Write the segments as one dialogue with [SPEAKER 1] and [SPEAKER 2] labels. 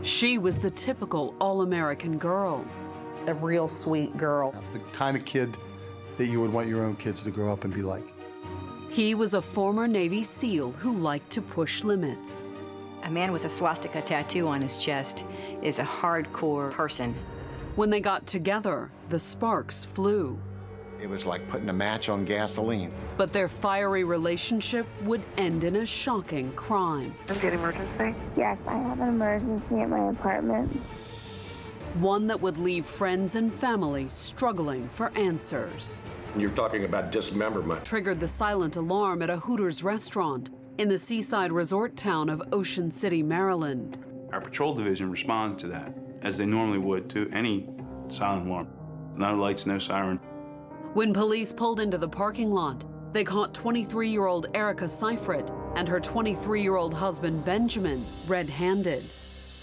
[SPEAKER 1] She was the typical all-American girl.
[SPEAKER 2] A real sweet girl.
[SPEAKER 3] The kind of kid that you would want your own kids to grow up and be like.
[SPEAKER 1] He was a former Navy SEAL who liked to push limits.
[SPEAKER 4] A man with a swastika tattoo on his chest is a hardcore person.
[SPEAKER 1] When they got together, the sparks flew.
[SPEAKER 5] It was like putting a match on gasoline.
[SPEAKER 1] But their fiery relationship would end in a shocking crime.
[SPEAKER 6] Is it emergency?
[SPEAKER 7] Yes, I have an emergency at my apartment.
[SPEAKER 1] One that would leave friends and family struggling for answers.
[SPEAKER 8] You're talking about dismemberment.
[SPEAKER 1] Triggered the silent alarm at a Hooters restaurant in the seaside resort town of Ocean City, Maryland.
[SPEAKER 9] Our patrol division responded to that, as they normally would to any silent alarm. No lights, no siren.
[SPEAKER 1] When police pulled into the parking lot, they caught 23-year-old Erika Sifrit and her 23-year-old husband, Benjamin, red-handed.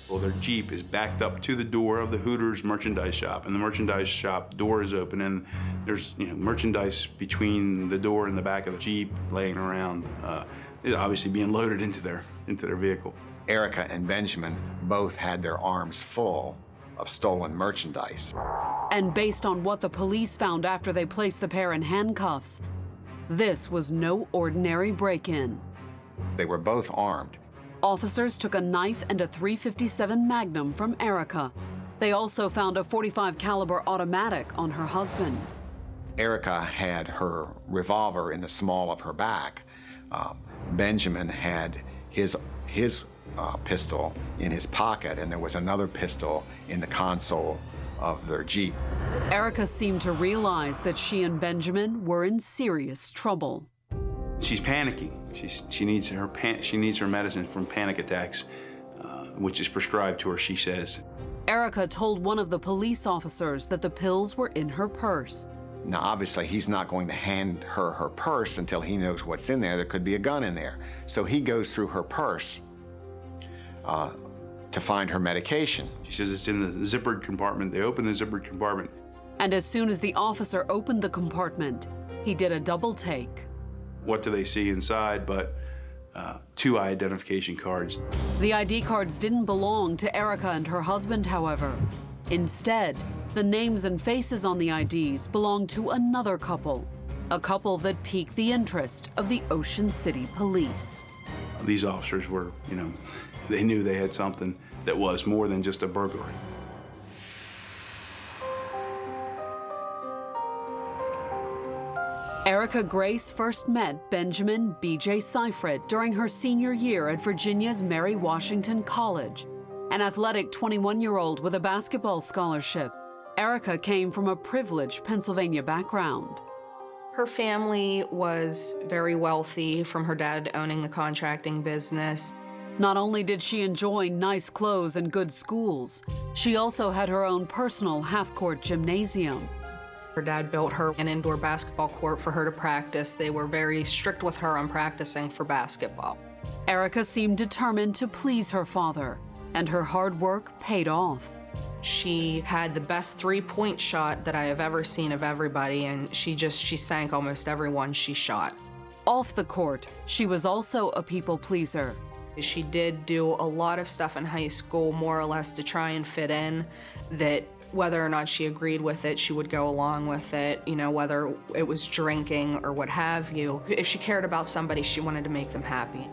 [SPEAKER 9] Well, their Jeep is backed up to the door of the Hooters merchandise shop, and the merchandise shop door is open, and there's merchandise between the door and the back of the Jeep laying around, obviously being loaded into their vehicle.
[SPEAKER 5] Erika and Benjamin both had their arms full of stolen merchandise.
[SPEAKER 1] And based on what the police found after they placed the pair in handcuffs, this was no ordinary break-in.
[SPEAKER 5] They were both armed.
[SPEAKER 1] Officers took a knife and a .357 Magnum from Erika. They also found a .45 caliber automatic on her husband.
[SPEAKER 5] Erika had her revolver in the small of her back. Benjamin had his pistol in his pocket, and there was another pistol in the console of their Jeep.
[SPEAKER 1] Erika seemed to realize that she and Benjamin were in serious trouble.
[SPEAKER 9] She's panicking. She needs her medicine from panic attacks, which is prescribed to her, she says.
[SPEAKER 1] Erika told one of the police officers that the pills were in her purse.
[SPEAKER 5] Now, obviously, he's not going to hand her her purse until he knows what's in there. There could be a gun in there. So he goes through her purse to find her medication.
[SPEAKER 9] She says it's in the zippered compartment. They open the zippered compartment.
[SPEAKER 1] And as soon as the officer opened the compartment, he did a double take.
[SPEAKER 9] What do they see inside but 2 identification cards?
[SPEAKER 1] The ID cards didn't belong to Erika and her husband, however. Instead, the names and faces on the IDs belonged to another couple, a couple that piqued the interest of the Ocean City police.
[SPEAKER 9] These officers were, they knew they had something that was more than just a burglary.
[SPEAKER 1] Erika Grace first met Benjamin B.J. Sifrit during her senior year at Virginia's Mary Washington College, an athletic 21-year-old with a basketball scholarship. Erika came from a privileged Pennsylvania background.
[SPEAKER 2] Her family was very wealthy, from her dad owning the contracting business.
[SPEAKER 1] Not only did she enjoy nice clothes and good schools, she also had her own personal half-court gymnasium.
[SPEAKER 2] Her dad built her an indoor basketball court for her to practice. They were very strict with her on practicing for basketball.
[SPEAKER 1] Erika seemed determined to please her father, and her hard work paid off.
[SPEAKER 2] She had the best three-point shot that I have ever seen of everybody, and she sank almost everyone she shot.
[SPEAKER 1] Off the court, she was also a people pleaser.
[SPEAKER 2] She did do a lot of stuff in high school, more or less to try and fit in, that whether or not she agreed with it, she would go along with it, whether it was drinking or what have you. If she cared about somebody, she wanted to make them happy.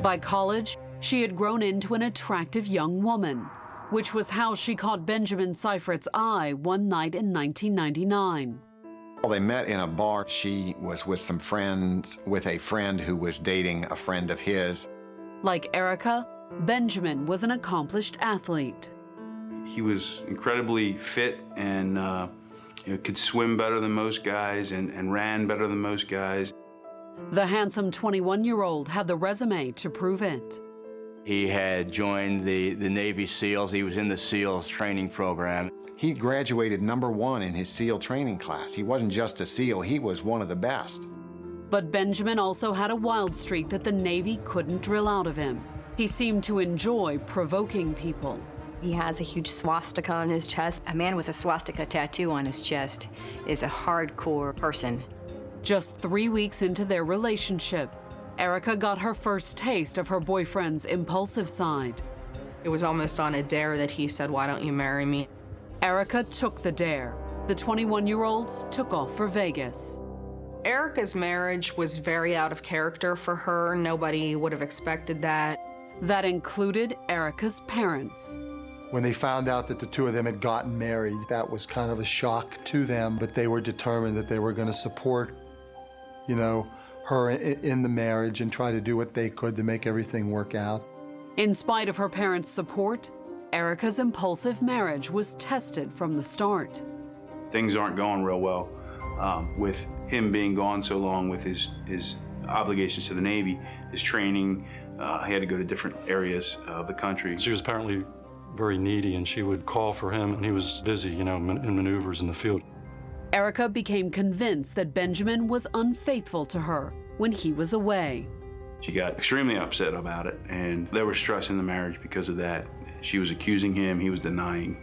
[SPEAKER 1] By college, she had grown into an attractive young woman, which was how she caught Benjamin Sifrit's eye one night in 1999.
[SPEAKER 5] Well, they met in a bar. She was with some friends, with a friend who was dating a friend of his.
[SPEAKER 1] Like Erika, Benjamin was an accomplished athlete.
[SPEAKER 9] He was incredibly fit and could swim better than most guys and ran better than most guys.
[SPEAKER 1] The handsome 21-year-old had the resume to prove it.
[SPEAKER 10] He had joined the Navy SEALs. He was in the SEALs training program.
[SPEAKER 5] He graduated #1 in his SEAL training class. He wasn't just a SEAL, he was one of the best.
[SPEAKER 1] But Benjamin also had a wild streak that the Navy couldn't drill out of him. He seemed to enjoy provoking people.
[SPEAKER 4] He has a huge swastika on his chest. A man with a swastika tattoo on his chest is a hardcore person.
[SPEAKER 1] Just 3 weeks into their relationship, Erika got her first taste of her boyfriend's impulsive side.
[SPEAKER 2] It was almost on a dare that he said, "Why don't you marry me?"
[SPEAKER 1] Erika took the dare. The 21-year-olds took off for Vegas.
[SPEAKER 2] Erika's marriage was very out of character for her. Nobody would have expected that.
[SPEAKER 1] That included Erika's parents.
[SPEAKER 3] When they found out that the two of them had gotten married, that was kind of a shock to them, but they were determined that they were going to support, her in the marriage and try to do what they could to make everything work out.
[SPEAKER 1] In spite of her parents' support, Erika's impulsive marriage was tested from the start.
[SPEAKER 9] Things aren't going real well with him being gone so long with his obligations to the Navy, his training. He had to go to different areas of the country.
[SPEAKER 6] She was apparently very needy, and she would call for him, and he was busy, in maneuvers in the field.
[SPEAKER 1] Erika became convinced that Benjamin was unfaithful to her when he was away.
[SPEAKER 9] She got extremely upset about it, and there was stress in the marriage because of that. She was accusing him, he was denying.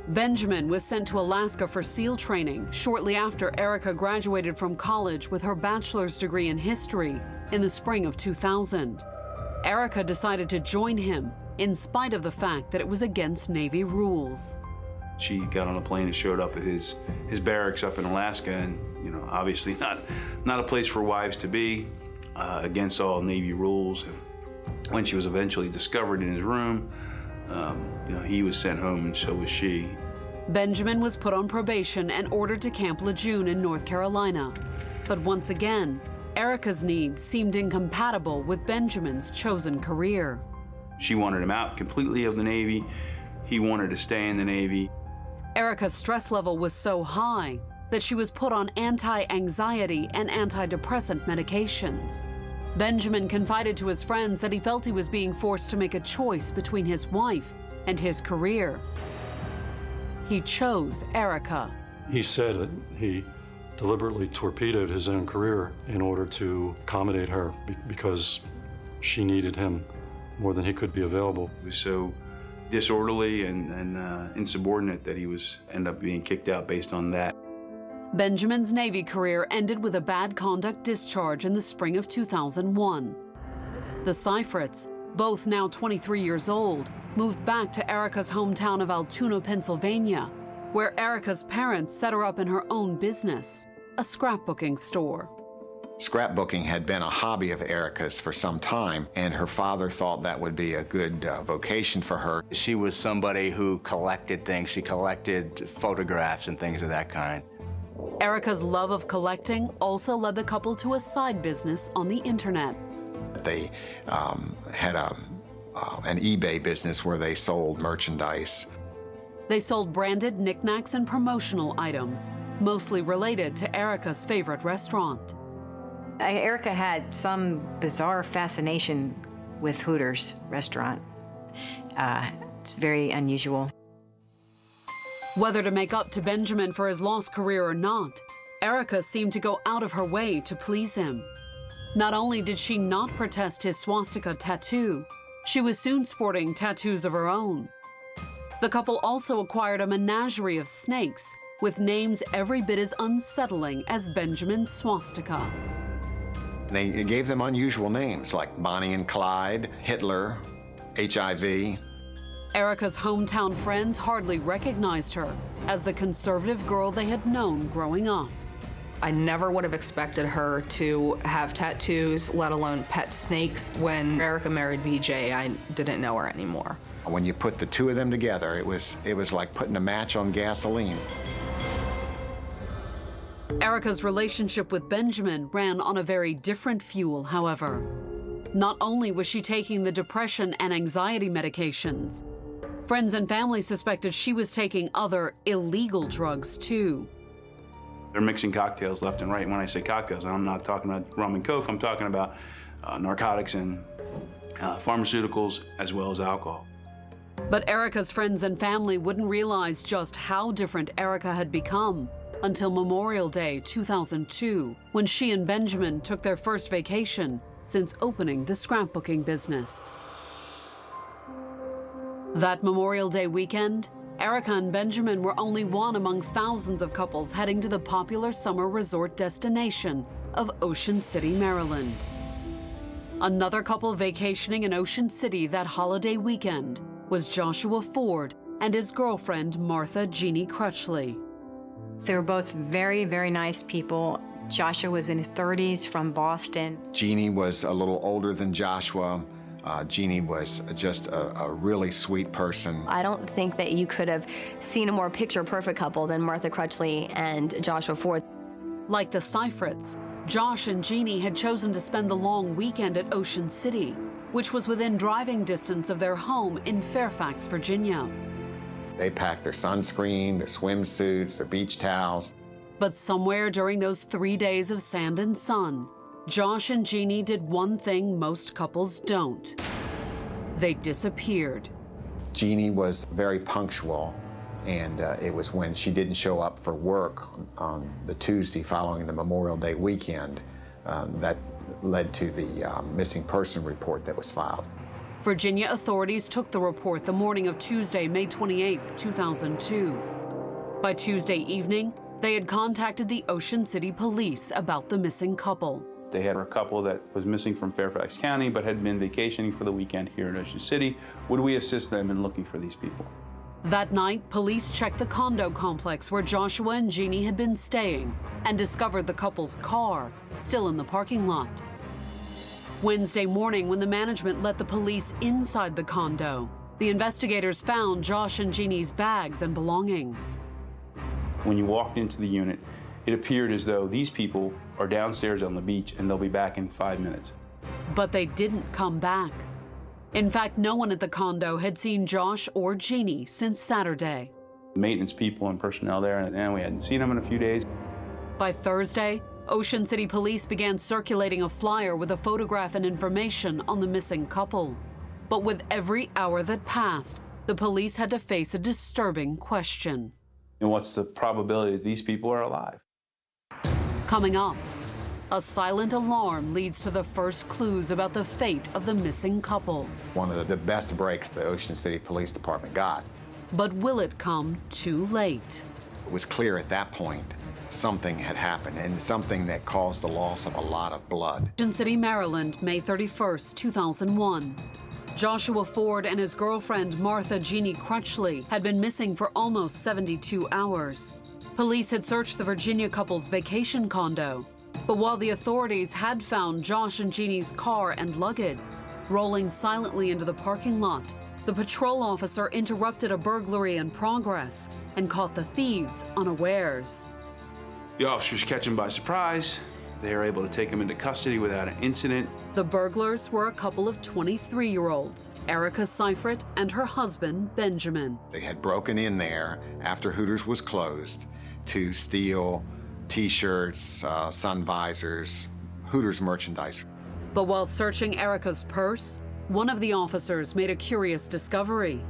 [SPEAKER 1] Benjamin was sent to Alaska for SEAL training shortly after Erika graduated from college with her bachelor's degree in history in the spring of 2000. Erika decided to join him in spite of the fact that it was against Navy rules.
[SPEAKER 9] She got on a plane and showed up at his barracks up in Alaska, and obviously not a place for wives to be, against all Navy rules. When she was eventually discovered in his room, he was sent home, and so was she.
[SPEAKER 1] Benjamin was put on probation and ordered to Camp Lejeune in North Carolina. But once again, Erika's needs seemed incompatible with Benjamin's chosen career.
[SPEAKER 9] She wanted him out completely of the Navy. He wanted to stay in the Navy.
[SPEAKER 1] Erika's stress level was so high that she was put on anti-anxiety and antidepressant medications. Benjamin confided to his friends that he felt he was being forced to make a choice between his wife and his career. He chose Erika.
[SPEAKER 6] He said that he deliberately torpedoed his own career in order to accommodate her because she needed him more than he could be available.
[SPEAKER 9] He was so disorderly and insubordinate that he ended up being kicked out based on that.
[SPEAKER 1] Benjamin's Navy career ended with a bad conduct discharge in the spring of 2001. The Sifrits, both now 23 years old, moved back to Erika's hometown of Altoona, Pennsylvania, where Erika's parents set her up in her own business, a scrapbooking store.
[SPEAKER 5] Scrapbooking had been a hobby of Erika's for some time, and her father thought that would be a good vocation for her.
[SPEAKER 10] She was somebody who collected things. She collected photographs and things of that kind.
[SPEAKER 1] Erika's love of collecting also led the couple to a side business on the internet.
[SPEAKER 5] They had an eBay business where they sold merchandise.
[SPEAKER 1] They sold branded knickknacks and promotional items, mostly related to Erika's favorite restaurant.
[SPEAKER 4] Erika had some bizarre fascination with Hooters restaurant. It's very unusual.
[SPEAKER 1] Whether to make up to Benjamin for his lost career or not, Erika seemed to go out of her way to please him. Not only did she not protest his swastika tattoo, she was soon sporting tattoos of her own. The couple also acquired a menagerie of snakes with names every bit as unsettling as Benjamin's swastika.
[SPEAKER 5] They gave them unusual names like Bonnie and Clyde, Hitler, HIV.
[SPEAKER 1] Erika's hometown friends hardly recognized her as the conservative girl they had known growing up.
[SPEAKER 2] I never would have expected her to have tattoos, let alone pet snakes. When Erika married BJ, I didn't know her anymore.
[SPEAKER 5] When you put the two of them together, it was like putting a match on gasoline.
[SPEAKER 1] Erika's relationship with Benjamin ran on a very different fuel, however. Not only was she taking the depression and anxiety medications, friends and family suspected she was taking other illegal drugs too.
[SPEAKER 9] They're mixing cocktails left and right. When I say cocktails, I'm not talking about rum and coke. I'm talking about narcotics and pharmaceuticals as well as alcohol.
[SPEAKER 1] But Erika's friends and family wouldn't realize just how different Erika had become until Memorial Day 2002, when she and Benjamin took their first vacation since opening the scrapbooking business. That Memorial Day weekend, Erika and Benjamin were only one among thousands of couples heading to the popular summer resort destination of Ocean City, Maryland. Another couple vacationing in Ocean City that holiday weekend was Joshua Ford and his girlfriend, Martha Jeannie Crutchley.
[SPEAKER 4] So they were both very, very nice people. Joshua was in his 30s, from Boston.
[SPEAKER 5] Jeannie was a little older than Joshua. Jeannie was just a really sweet person.
[SPEAKER 11] I don't think that you could have seen a more picture-perfect couple than Martha Crutchley and Joshua Ford.
[SPEAKER 1] Like the Sifrits, Josh and Jeannie had chosen to spend the long weekend at Ocean City, which was within driving distance of their home in Fairfax, Virginia.
[SPEAKER 5] They packed their sunscreen, their swimsuits, their beach towels.
[SPEAKER 1] But somewhere during those 3 days of sand and sun, Josh and Jeannie did one thing most couples don't. They disappeared.
[SPEAKER 5] Jeannie was very punctual, and it was when she didn't show up for work on the Tuesday following the Memorial Day weekend that led to the missing person report that was filed.
[SPEAKER 1] Virginia authorities took the report the morning of Tuesday, May 28, 2002. By Tuesday evening, they had contacted the Ocean City police about the missing couple.
[SPEAKER 9] They had a couple that was missing from Fairfax County but had been vacationing for the weekend here in Ocean City. Would we assist them in looking for these people?
[SPEAKER 1] That night, police checked the condo complex where Joshua and Jeannie had been staying and discovered the couple's car still in the parking lot. Wednesday morning, when the management let the police inside the condo, the investigators found Josh and Jeannie's bags and belongings.
[SPEAKER 9] When you walked into the unit, it appeared as though these people are downstairs on the beach and they'll be back in 5 minutes.
[SPEAKER 1] But they didn't come back. In fact, no one at the condo had seen Josh or Jeannie since Saturday.
[SPEAKER 9] Maintenance people and personnel there, and we hadn't seen them in a few days.
[SPEAKER 1] By Thursday, Ocean City police began circulating a flyer with a photograph and information on the missing couple. But with every hour that passed, the police had to face a disturbing question.
[SPEAKER 9] And what's the probability that these people are alive?
[SPEAKER 1] Coming up, a silent alarm leads to the first clues about the fate of the missing couple.
[SPEAKER 5] One of the best breaks the Ocean City Police Department got.
[SPEAKER 1] But will it come too late?
[SPEAKER 5] It was clear at that point something had happened, and something that caused the loss of a lot of blood.
[SPEAKER 1] Ocean City, Maryland, May 31st, 2001. Joshua Ford and his girlfriend Martha Jeannie Crutchley had been missing for almost 72 hours. Police had searched the Virginia couple's vacation condo, but while the authorities had found Josh and Jeannie's car and luggage rolling silently into the parking lot, the patrol officer interrupted a burglary in progress and caught the thieves unawares.
[SPEAKER 9] The officers catch him by surprise. They are able to take him into custody without an incident.
[SPEAKER 1] The burglars were a couple of 23-year-olds, Erika Sifrit and her husband, Benjamin.
[SPEAKER 5] They had broken in there after Hooters was closed to steal T-shirts, sun visors, Hooters merchandise.
[SPEAKER 1] But while searching Erika's purse, one of the officers made a curious discovery.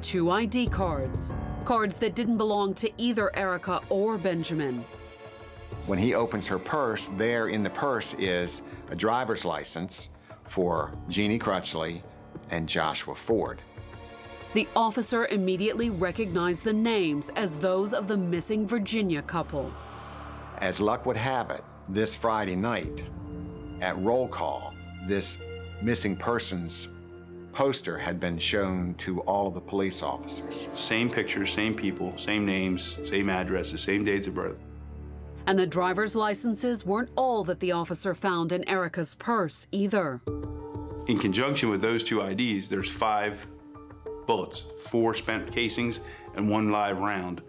[SPEAKER 1] 2 ID cards, cards that didn't belong to either Erika or Benjamin.
[SPEAKER 5] When he opens her purse, there in the purse is a driver's license for Jeannie Crutchley and Joshua Ford.
[SPEAKER 1] The officer immediately recognized the names as those of the missing Virginia couple.
[SPEAKER 5] As luck would have it, this Friday night, at roll call, this missing persons poster had been shown to all of the police officers.
[SPEAKER 9] Same pictures, same people, same names, same addresses, same dates of birth.
[SPEAKER 1] And the driver's licenses weren't all that the officer found in Erika's purse either.
[SPEAKER 9] In conjunction with those 2 IDs, there's 5 bullets, 4 spent casings, and 1 live round.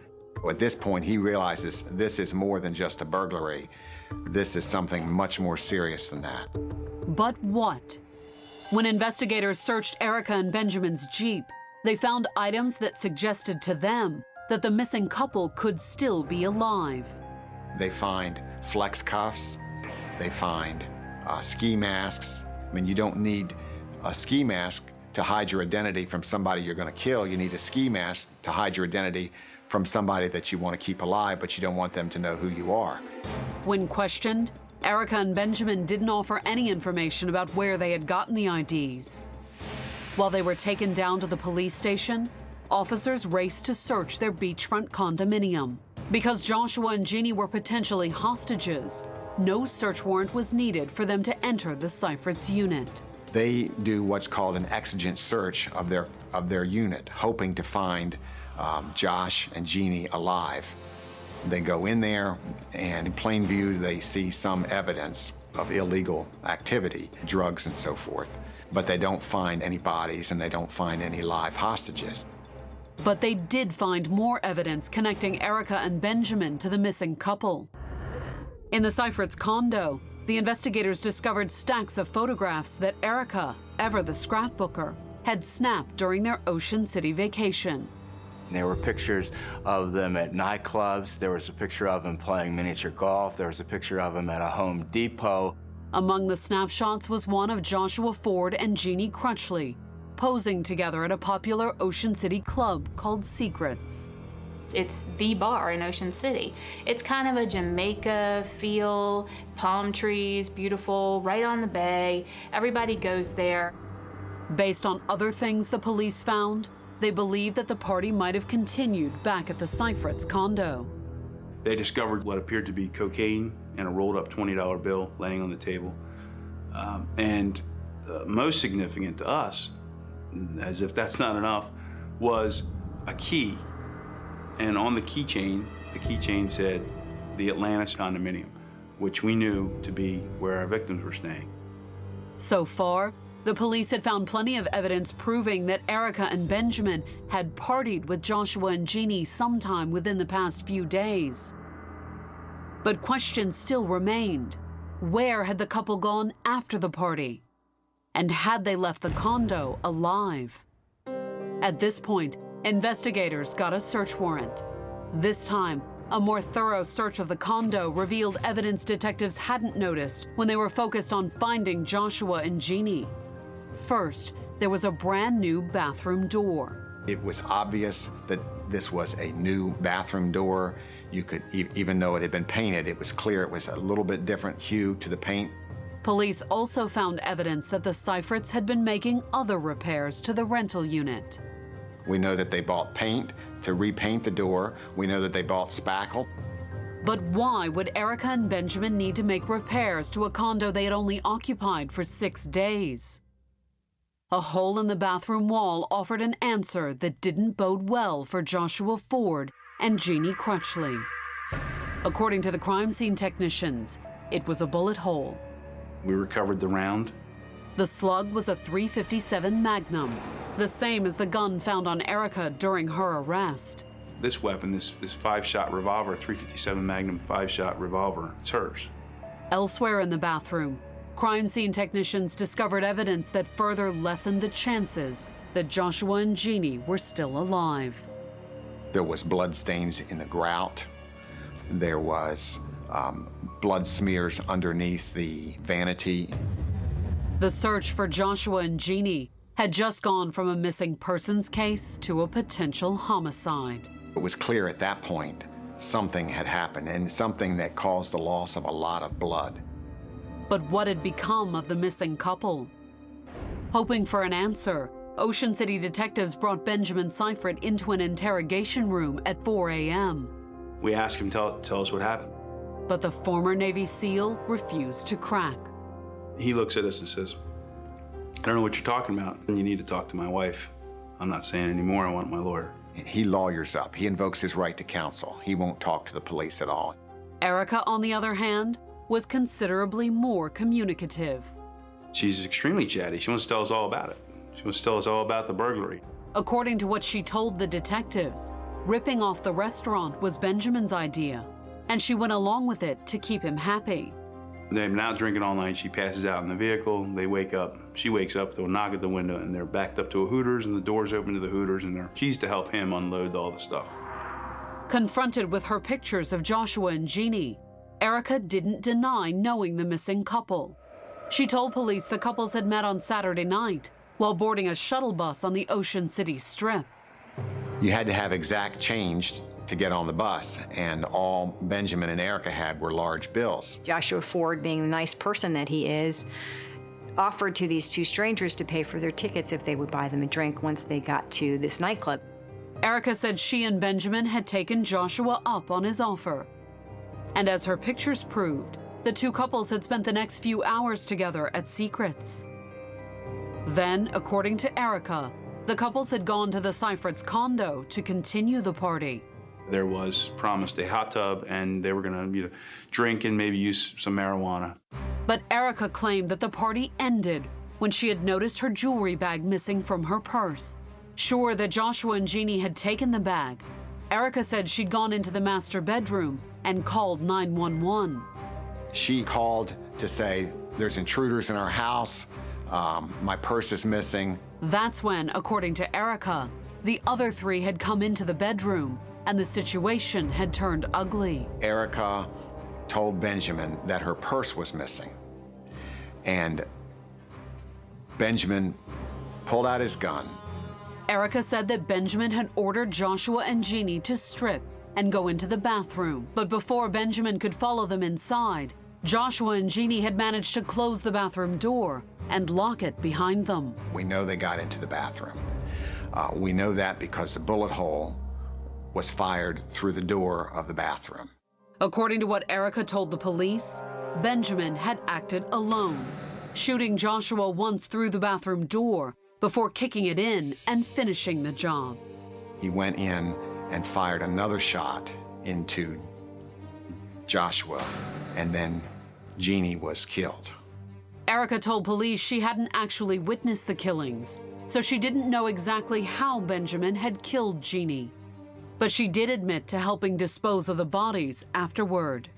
[SPEAKER 5] At this point, he realizes this is more than just a burglary. This is something much more serious than that.
[SPEAKER 1] But what? When investigators searched Erika and Benjamin's Jeep, they found items that suggested to them that the missing couple could still be alive.
[SPEAKER 5] They find flex cuffs, they find ski masks. I mean, you don't need a ski mask to hide your identity from somebody you're going to kill. You need a ski mask to hide your identity from somebody that you want to keep alive, but you don't want them to know who you are.
[SPEAKER 1] When questioned, Erika and Benjamin didn't offer any information about where they had gotten the IDs. While they were taken down to the police station, officers raced to search their beachfront condominium. Because Joshua and Jeannie were potentially hostages, no search warrant was needed for them to enter the Sifrit's unit.
[SPEAKER 5] They do what's called an exigent search of their unit, hoping to find Josh and Jeannie alive. They go in there, and in plain view, they see some evidence of illegal activity, drugs and so forth. But they don't find any bodies, and they don't find any live hostages.
[SPEAKER 1] But they did find more evidence connecting Erika and Benjamin to the missing couple. In the Sifrit's condo, the investigators discovered stacks of photographs that Erika, ever the scrapbooker, had snapped during their Ocean City vacation.
[SPEAKER 10] There were pictures of them at nightclubs. There was a picture of them playing miniature golf. There was a picture of them at a Home Depot.
[SPEAKER 1] Among the snapshots was one of Joshua Ford and Jeannie Crutchley posing together at a popular Ocean City club called Secrets.
[SPEAKER 12] It's the bar in Ocean City. It's kind of a Jamaica feel, palm trees, beautiful, right on the bay. Everybody goes there.
[SPEAKER 1] Based on other things the police found, they believe that the party might have continued back at the Sifrit's condo.
[SPEAKER 9] They discovered what appeared to be cocaine and a rolled up $20 bill laying on the table. Most significant to us, as if that's not enough, was a key. And on the keychain said the Atlantis condominium, which we knew to be where our victims were staying.
[SPEAKER 1] So far, the police had found plenty of evidence proving that Erika and Benjamin had partied with Joshua and Jeannie sometime within the past few days. But questions still remained. Where had the couple gone after the party? And had they left the condo alive? At this point, investigators got a search warrant. This time, a more thorough search of the condo revealed evidence detectives hadn't noticed when they were focused on finding Joshua and Jeannie. First, there was a brand new bathroom door.
[SPEAKER 5] It was obvious that this was a new bathroom door. You could, even though it had been painted, it was clear it was a little bit different hue to the paint.
[SPEAKER 1] Police also found evidence that the Sifrits had been making other repairs to the rental unit.
[SPEAKER 5] We know that they bought paint to repaint the door. We know that they bought spackle.
[SPEAKER 1] But why would Erika and Benjamin need to make repairs to a condo they had only occupied for 6 days? A hole in the bathroom wall offered an answer that didn't bode well for Joshua Ford and Jeannie Crutchley. According to the crime scene technicians, it was a bullet hole.
[SPEAKER 9] We recovered the round.
[SPEAKER 1] The slug was a .357 Magnum, the same as the gun found on Erika during her arrest.
[SPEAKER 9] This weapon, this 5-shot revolver, .357 Magnum 5-shot revolver, it's hers.
[SPEAKER 1] Elsewhere in the bathroom, crime scene technicians discovered evidence that further lessened the chances that Joshua and Jeannie were still alive.
[SPEAKER 5] There was blood stains in the grout. There was blood smears underneath the vanity.
[SPEAKER 1] The search for Joshua and Jeannie had just gone from a missing persons case to a potential homicide.
[SPEAKER 5] It was clear at that point something had happened, and something that caused the loss of a lot of blood.
[SPEAKER 1] But what had become of the missing couple? Hoping for an answer, Ocean City detectives brought Benjamin Sifrit into an interrogation room at 4 a.m.
[SPEAKER 9] We asked him to tell us what happened.
[SPEAKER 1] But the former Navy SEAL refused to crack.
[SPEAKER 9] He looks at us and says, I don't know what you're talking about. You need to talk to my wife. I'm not saying anymore. I want my lawyer.
[SPEAKER 5] He lawyers up. He invokes his right to counsel. He won't talk to the police at all.
[SPEAKER 1] Erika, on the other hand, was considerably more communicative.
[SPEAKER 9] She's extremely chatty. She wants to tell us all about it. She wants to tell us all about the burglary.
[SPEAKER 1] According to what she told the detectives, ripping off the restaurant was Benjamin's idea, and she went along with it to keep him happy.
[SPEAKER 9] They've been out drinking all night. She passes out in the vehicle. They wake up. She wakes up. They'll knock at the window, and they're backed up to a Hooters, and the door's open to the Hooters, and she's to help him unload all the stuff.
[SPEAKER 1] Confronted with her pictures of Joshua and Jeannie, Erika didn't deny knowing the missing couple. She told police the couples had met on Saturday night while boarding a shuttle bus on the Ocean City Strip.
[SPEAKER 5] You had to have exact change to get on the bus, and all Benjamin and Erika had were large bills.
[SPEAKER 4] Joshua Ford, being the nice person that he is, offered to these two strangers to pay for their tickets if they would buy them a drink once they got to this nightclub.
[SPEAKER 1] Erika said she and Benjamin had taken Joshua up on his offer. And as her pictures proved, the two couples had spent the next few hours together at Secrets. Then, according to Erika, the couples had gone to the Sifrits' condo to continue the party.
[SPEAKER 9] There was promised a hot tub, and they were going to drink and maybe use some marijuana.
[SPEAKER 1] But Erika claimed that the party ended when she had noticed her jewelry bag missing from her purse. Sure that Joshua and Jeannie had taken the bag, Erika said she'd gone into the master bedroom and called 911.
[SPEAKER 5] She called to say, "There's intruders in our house. My purse is missing."
[SPEAKER 1] That's when, according to Erika, the other three had come into the bedroom and the situation had turned ugly.
[SPEAKER 5] Erika told Benjamin that her purse was missing. And Benjamin pulled out his gun.
[SPEAKER 1] Erika said that Benjamin had ordered Joshua and Jeannie to strip and go into the bathroom. But before Benjamin could follow them inside, Joshua and Jeannie had managed to close the bathroom door and lock it behind them.
[SPEAKER 5] We know they got into the bathroom. We know that because the bullet hole was fired through the door of the bathroom.
[SPEAKER 1] According to what Erika told the police, Benjamin had acted alone, shooting Joshua once through the bathroom door before kicking it in and finishing the job.
[SPEAKER 5] He went in and fired another shot into Joshua, and then Jeannie was killed.
[SPEAKER 1] Erika told police she hadn't actually witnessed the killings, so she didn't know exactly how Benjamin had killed Jeannie. But she did admit to helping dispose of the bodies afterward.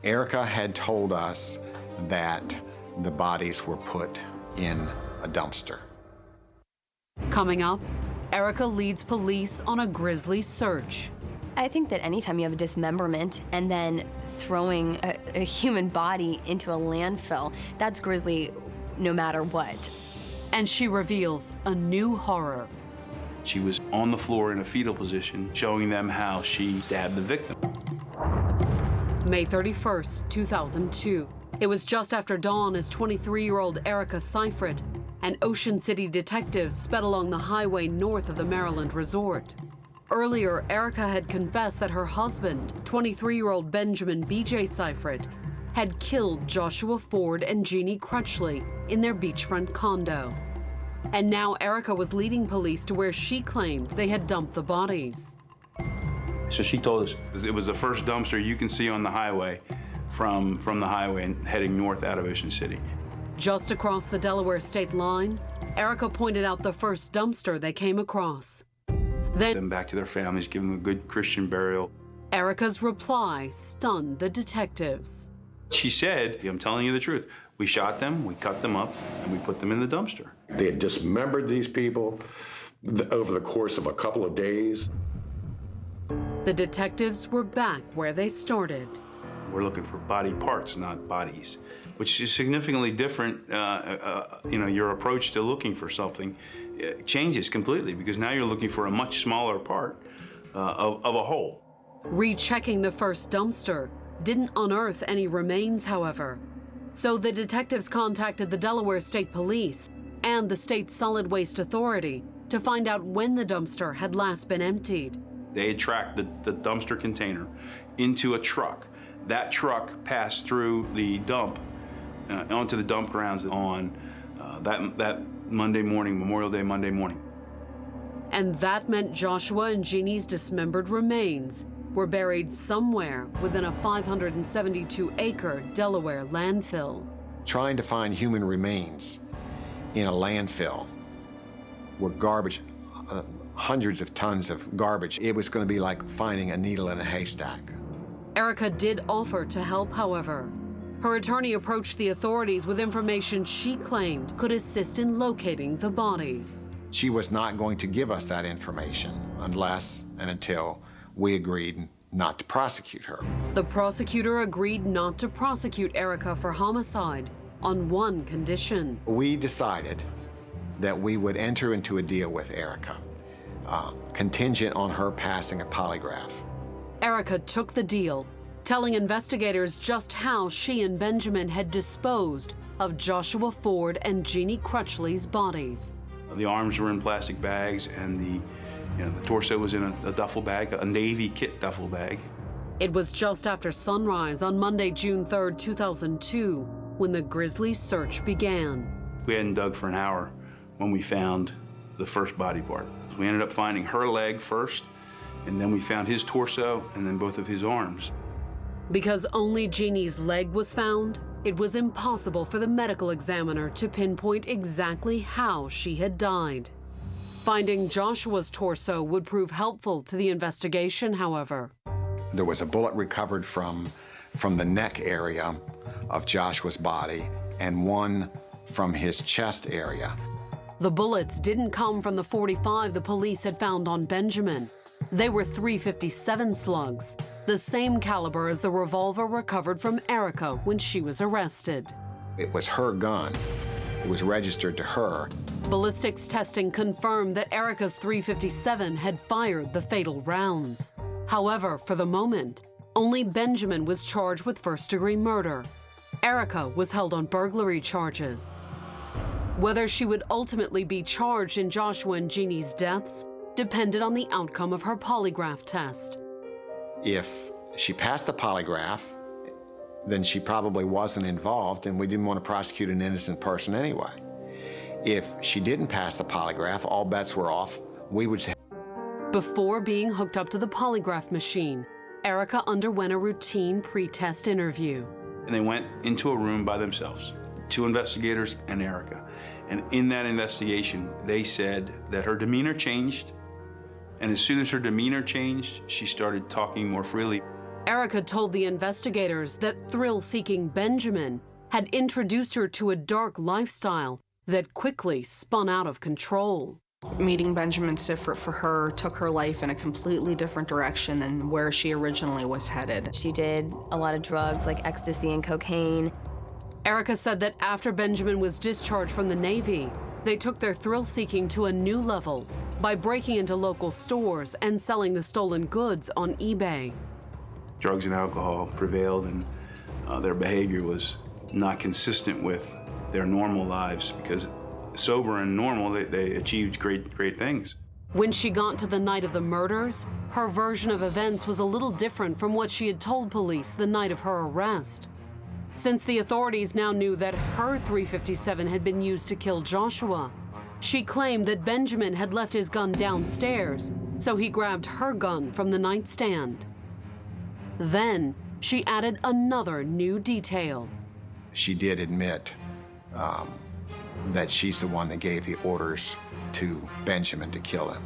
[SPEAKER 5] Erika had told us that the bodies were put in a dumpster.
[SPEAKER 1] Coming up, Erika leads police on a grisly search.
[SPEAKER 11] I think that anytime you have a dismemberment and then throwing a human body into a landfill, that's grisly no matter what.
[SPEAKER 1] And she reveals a new horror.
[SPEAKER 9] She was on the floor in a fetal position, showing them how she stabbed the victim.
[SPEAKER 1] May 31st, 2002. It was just after dawn as 23-year-old Erika Sifrit and Ocean City detectives sped along the highway north of the Maryland resort. Earlier, Erika had confessed that her husband, 23-year-old Benjamin B.J. Sifrit, had killed Joshua Ford and Jeannie Crutchley in their beachfront condo. And now Erika was leading police to where she claimed they had dumped the bodies.
[SPEAKER 9] So she told us it was the first dumpster you can see on the highway from the highway and heading north out of Ocean City.
[SPEAKER 1] Just across the Delaware state line, Erika pointed out the first dumpster they came across. Then
[SPEAKER 9] them back to their families, give them a good Christian burial.
[SPEAKER 1] Erika's reply stunned the detectives.
[SPEAKER 9] She said, "I'm telling you the truth. We shot them, we cut them up, and we put them in the dumpster."
[SPEAKER 8] They had dismembered these people over the course of a couple of days.
[SPEAKER 1] The detectives were back where they started.
[SPEAKER 9] We're looking for body parts, not bodies, which is significantly different. Your approach to looking for something changes completely because now you're looking for a much smaller part of a whole.
[SPEAKER 1] Rechecking the first dumpster didn't unearth any remains, however. So the detectives contacted the Delaware State Police and the State Solid Waste Authority to find out when the dumpster had last been emptied.
[SPEAKER 9] They had tracked the dumpster container into a truck. That truck passed through the dump onto the dump grounds on that Monday morning, Memorial Day Monday morning.
[SPEAKER 1] And that meant Joshua and Jeannie's dismembered remains were buried somewhere within a 572-acre Delaware landfill.
[SPEAKER 5] Trying to find human remains in a landfill where garbage, hundreds of tons of garbage, it was going to be like finding a needle in a haystack.
[SPEAKER 1] Erika did offer to help, however. Her attorney approached the authorities with information she claimed could assist in locating the bodies.
[SPEAKER 5] She was not going to give us that information unless and until we agreed not to prosecute her.
[SPEAKER 1] The prosecutor agreed not to prosecute Erika for homicide on one condition.
[SPEAKER 5] We decided that we would enter into a deal with Erika, contingent on her passing a polygraph.
[SPEAKER 1] Erika took the deal, telling investigators just how she and Benjamin had disposed of Joshua Ford and Jeannie Crutchley's bodies.
[SPEAKER 9] The arms were in plastic bags and the torso was in a duffel bag, a Navy kit duffel bag.
[SPEAKER 1] It was just after sunrise on Monday, June 3rd, 2002, when the grisly search began.
[SPEAKER 9] We hadn't dug for an hour when we found the first body part. We ended up finding her leg first, and then we found his torso, and then both of his arms.
[SPEAKER 1] Because only Jeannie's leg was found, it was impossible for the medical examiner to pinpoint exactly how she had died. Finding Joshua's torso would prove helpful to the investigation, however.
[SPEAKER 5] There was a bullet recovered from the neck area of Joshua's body and one from his chest area.
[SPEAKER 1] The bullets didn't come from the .45 the police had found on Benjamin. They were .357 slugs, the same caliber as the revolver recovered from Erika when she was arrested.
[SPEAKER 5] It was her gun. It was registered to her.
[SPEAKER 1] Ballistics testing confirmed that Erika's .357 had fired the fatal rounds. However, for the moment, only Benjamin was charged with first-degree murder. Erika was held on burglary charges. Whether she would ultimately be charged in Joshua and Jeannie's deaths depended on the outcome of her polygraph test.
[SPEAKER 5] If she passed the polygraph, then she probably wasn't involved, and we didn't want to prosecute an innocent person anyway. If she didn't pass the polygraph, all bets were off. We would.
[SPEAKER 1] Before being hooked up to the polygraph machine, Erika underwent a routine pre-test interview.
[SPEAKER 9] And they went into a room by themselves, 2 investigators and Erika. And in that investigation, they said that her demeanor changed. And as soon as her demeanor changed, she started talking more freely.
[SPEAKER 1] Erika told the investigators that thrill-seeking Benjamin had introduced her to a dark lifestyle that quickly spun out of control.
[SPEAKER 2] Meeting Benjamin Sifrit for her took her life in a completely different direction than where she originally was headed.
[SPEAKER 11] She did a lot of drugs like ecstasy and cocaine.
[SPEAKER 1] Erika said that after Benjamin was discharged from the Navy, they took their thrill-seeking to a new level by breaking into local stores and selling the stolen goods on eBay.
[SPEAKER 9] Drugs and alcohol prevailed, and their behavior was not consistent with their normal lives, because sober and normal, they achieved great things.
[SPEAKER 1] When she got to the night of the murders, her version of events was a little different from what she had told police the night of her arrest. Since the authorities now knew that her .357 had been used to kill Joshua, she claimed that Benjamin had left his gun downstairs, so he grabbed her gun from the nightstand. Then she added another new detail.
[SPEAKER 5] She did admit that she's the one that gave the orders to Benjamin to kill him.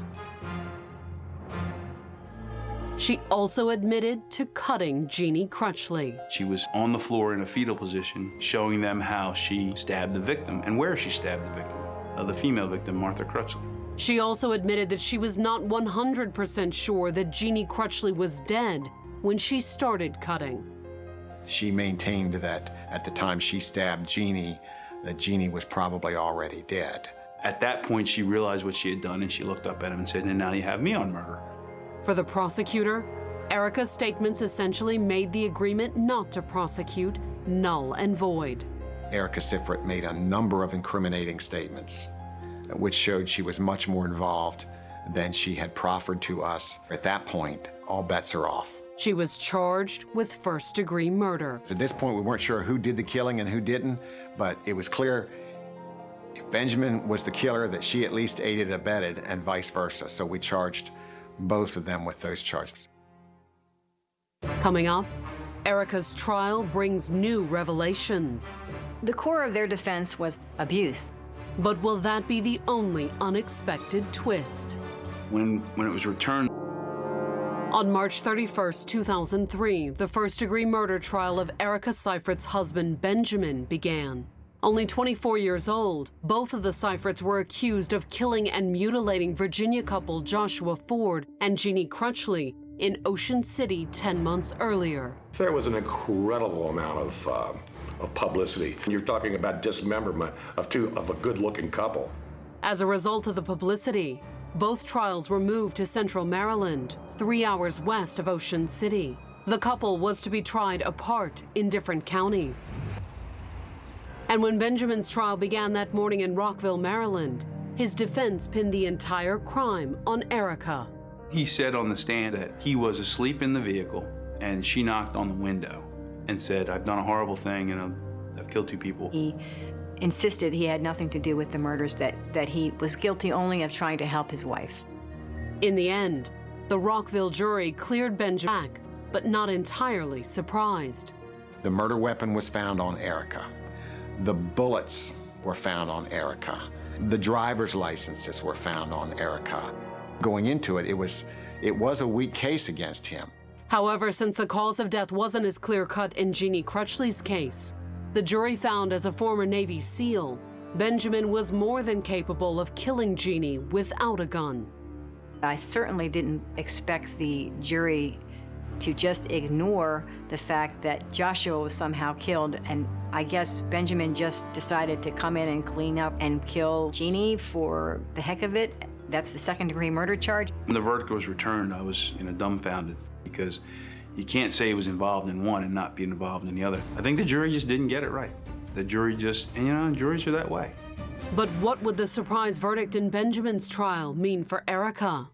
[SPEAKER 1] She also admitted to cutting Jeannie Crutchley.
[SPEAKER 9] She was on the floor in a fetal position, showing them how she stabbed the victim and where she stabbed the victim, the female victim, Martha Crutchley.
[SPEAKER 1] She also admitted that she was not 100% sure that Jeannie Crutchley was dead when she started cutting.
[SPEAKER 5] She maintained that at the time she stabbed Jeannie, that Jeannie was probably already dead.
[SPEAKER 9] At that point, she realized what she had done, and she looked up at him and said, "And now you have me on murder."
[SPEAKER 1] For the prosecutor, Erika's statements essentially made the agreement not to prosecute null and void.
[SPEAKER 5] Erika Sifrit made a number of incriminating statements, which showed she was much more involved than she had proffered to us. At that point, all bets are off.
[SPEAKER 1] She was charged with first-degree murder.
[SPEAKER 5] At this point, we weren't sure who did the killing and who didn't, but it was clear if Benjamin was the killer, that she at least aided and abetted, and vice versa. So we charged both of them with those charges.
[SPEAKER 1] Coming up, Erika's trial brings new revelations.
[SPEAKER 4] The core of their defense was abuse.
[SPEAKER 1] But will that be the only unexpected twist?
[SPEAKER 9] When it was returned.
[SPEAKER 1] On March 31st, 2003, the first-degree murder trial of Erika Sifrit's husband, Benjamin, began. Only 24 years old, both of the Sifrits were accused of killing and mutilating Virginia couple Joshua Ford and Jeannie Crutchley in Ocean City 10 months earlier.
[SPEAKER 8] There was an incredible amount of publicity. You're talking about dismemberment of a good-looking couple.
[SPEAKER 1] As a result of the publicity, both trials were moved to Central Maryland, 3 hours west of Ocean City. The couple was to be tried apart in different counties. And when Benjamin's trial began that morning in Rockville, Maryland, his defense pinned the entire crime on Erika.
[SPEAKER 9] He said on the stand that he was asleep in the vehicle, and she knocked on the window and said, "I've done a horrible thing, and I've killed 2 people."
[SPEAKER 4] He insisted he had nothing to do with the murders, that he was guilty only of trying to help his wife.
[SPEAKER 1] In the end, the Rockville jury cleared Benjamin back, but not entirely surprised.
[SPEAKER 5] The murder weapon was found on Erika. The bullets were found on Erika. The driver's licenses were found on Erika. Going into it, it was a weak case against him.
[SPEAKER 1] However, since the cause of death wasn't as clear-cut in Jeannie Crutchley's case, the jury found as a former Navy SEAL, Benjamin was more than capable of killing Jeannie without a gun.
[SPEAKER 4] I certainly didn't expect the jury to just ignore the fact that Joshua was somehow killed, and I guess Benjamin just decided to come in and clean up and kill Jeannie for the heck of it. That's the second-degree murder charge.
[SPEAKER 9] When the verdict was returned, I was dumbfounded, because you can't say he was involved in one and not be involved in the other. I think the jury just didn't get it right. The jury just, and juries are that way.
[SPEAKER 1] But what would the surprise verdict in Benjamin's trial mean for Erika?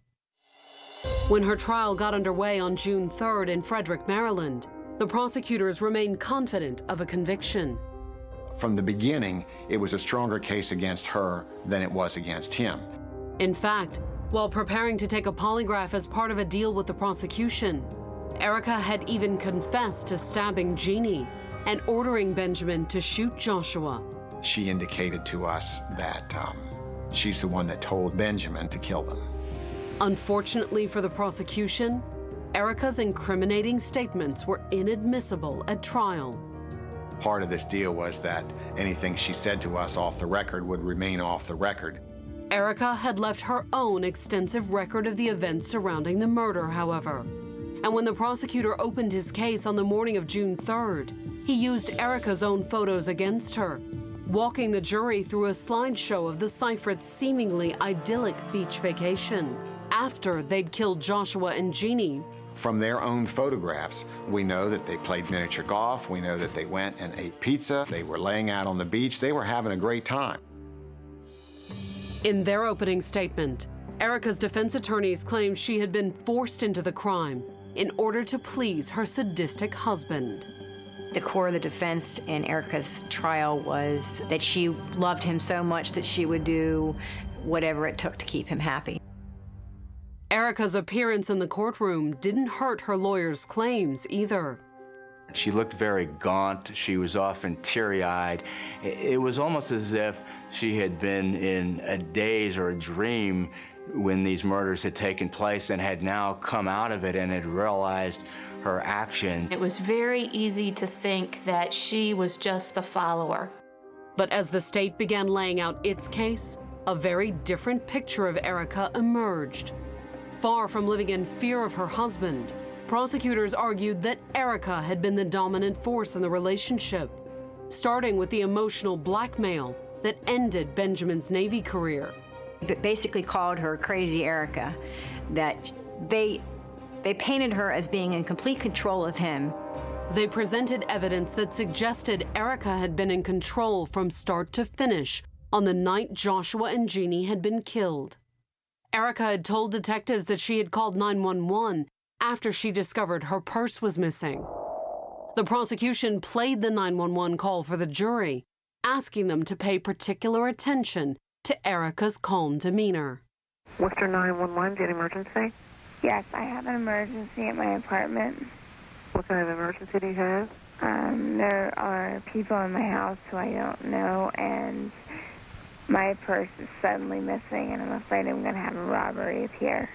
[SPEAKER 1] When her trial got underway on June 3rd in Frederick, Maryland, the prosecutors remained confident of a conviction.
[SPEAKER 5] From the beginning, it was a stronger case against her than it was against him.
[SPEAKER 1] In fact, while preparing to take a polygraph as part of a deal with the prosecution, Erika had even confessed to stabbing Jeannie and ordering Benjamin to shoot Joshua.
[SPEAKER 5] She indicated to us that she's the one that told Benjamin to kill them.
[SPEAKER 1] Unfortunately for the prosecution, Erika's incriminating statements were inadmissible at trial.
[SPEAKER 5] Part of this deal was that anything she said to us off the record would remain off the record.
[SPEAKER 1] Erika had left her own extensive record of the events surrounding the murder, however. And when the prosecutor opened his case on the morning of June 3rd, he used Erika's own photos against her, walking the jury through a slideshow of the Sifrits' seemingly idyllic beach vacation after they'd killed Joshua and Jeannie.
[SPEAKER 5] From their own photographs, we know that they played miniature golf. We know that they went and ate pizza. They were laying out on the beach. They were having a great time.
[SPEAKER 1] In their opening statement, Erika's defense attorneys claimed she had been forced into the crime in order to please her sadistic husband.
[SPEAKER 4] The core of the defense in Erika's trial was that she loved him so much that she would do whatever it took to keep him happy.
[SPEAKER 1] Erika's appearance in the courtroom didn't hurt her lawyer's claims either.
[SPEAKER 10] She looked very gaunt. She was often teary-eyed. It was almost as if she had been in a daze or a dream when these murders had taken place and had now come out of it and had realized her action.
[SPEAKER 12] It was very easy to think that she was just the follower.
[SPEAKER 1] But as the state began laying out its case, a very different picture of Erika emerged. Far from living in fear of her husband, prosecutors argued that Erika had been the dominant force in the relationship, starting with the emotional blackmail that ended Benjamin's Navy career.
[SPEAKER 4] But basically called her Crazy Erika, that they painted her as being in complete control of him.
[SPEAKER 1] They presented evidence that suggested Erika had been in control from start to finish on the night Joshua and Jeannie had been killed. Erika had told detectives that she had called 911 after she discovered her purse was missing. The prosecution played the 911 call for the jury, asking them to pay particular attention to Erika's calm demeanor.
[SPEAKER 13] Worcester 911, do you have an emergency?
[SPEAKER 7] Yes, I have an emergency at my apartment.
[SPEAKER 13] What kind of emergency do you have?
[SPEAKER 7] There are people in my house who I don't know, and my purse is suddenly missing, and I'm afraid I'm going to have a robbery up here.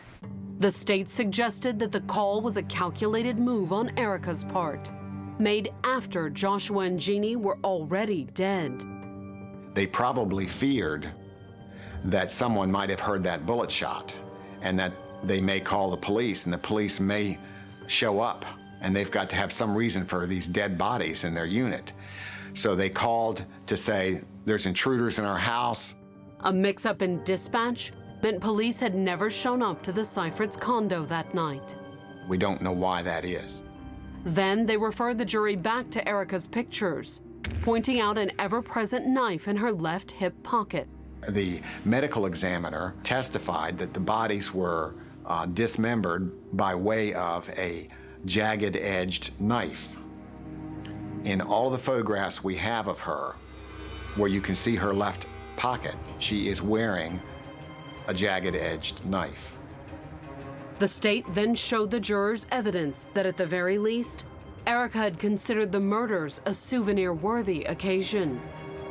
[SPEAKER 1] The state suggested that the call was a calculated move on Erika's part, made after Joshua and Jeannie were already dead.
[SPEAKER 5] They probably feared that someone might have heard that bullet shot and that they may call the police and the police may show up, and they've got to have some reason for these dead bodies in their unit. So they called to say, there's intruders in our house.
[SPEAKER 1] A mix-up in dispatch meant police had never shown up to the Sifrits' condo that night.
[SPEAKER 5] We don't know why that is.
[SPEAKER 1] Then they referred the jury back to Erika's pictures, pointing out an ever-present knife in her left hip pocket.
[SPEAKER 5] The medical examiner testified that the bodies were dismembered by way of a jagged-edged knife. In all the photographs we have of her, where you can see her left pocket, she is wearing a jagged-edged knife.
[SPEAKER 1] The state then showed the jurors evidence that at the very least, Erika had considered the murders a souvenir-worthy occasion.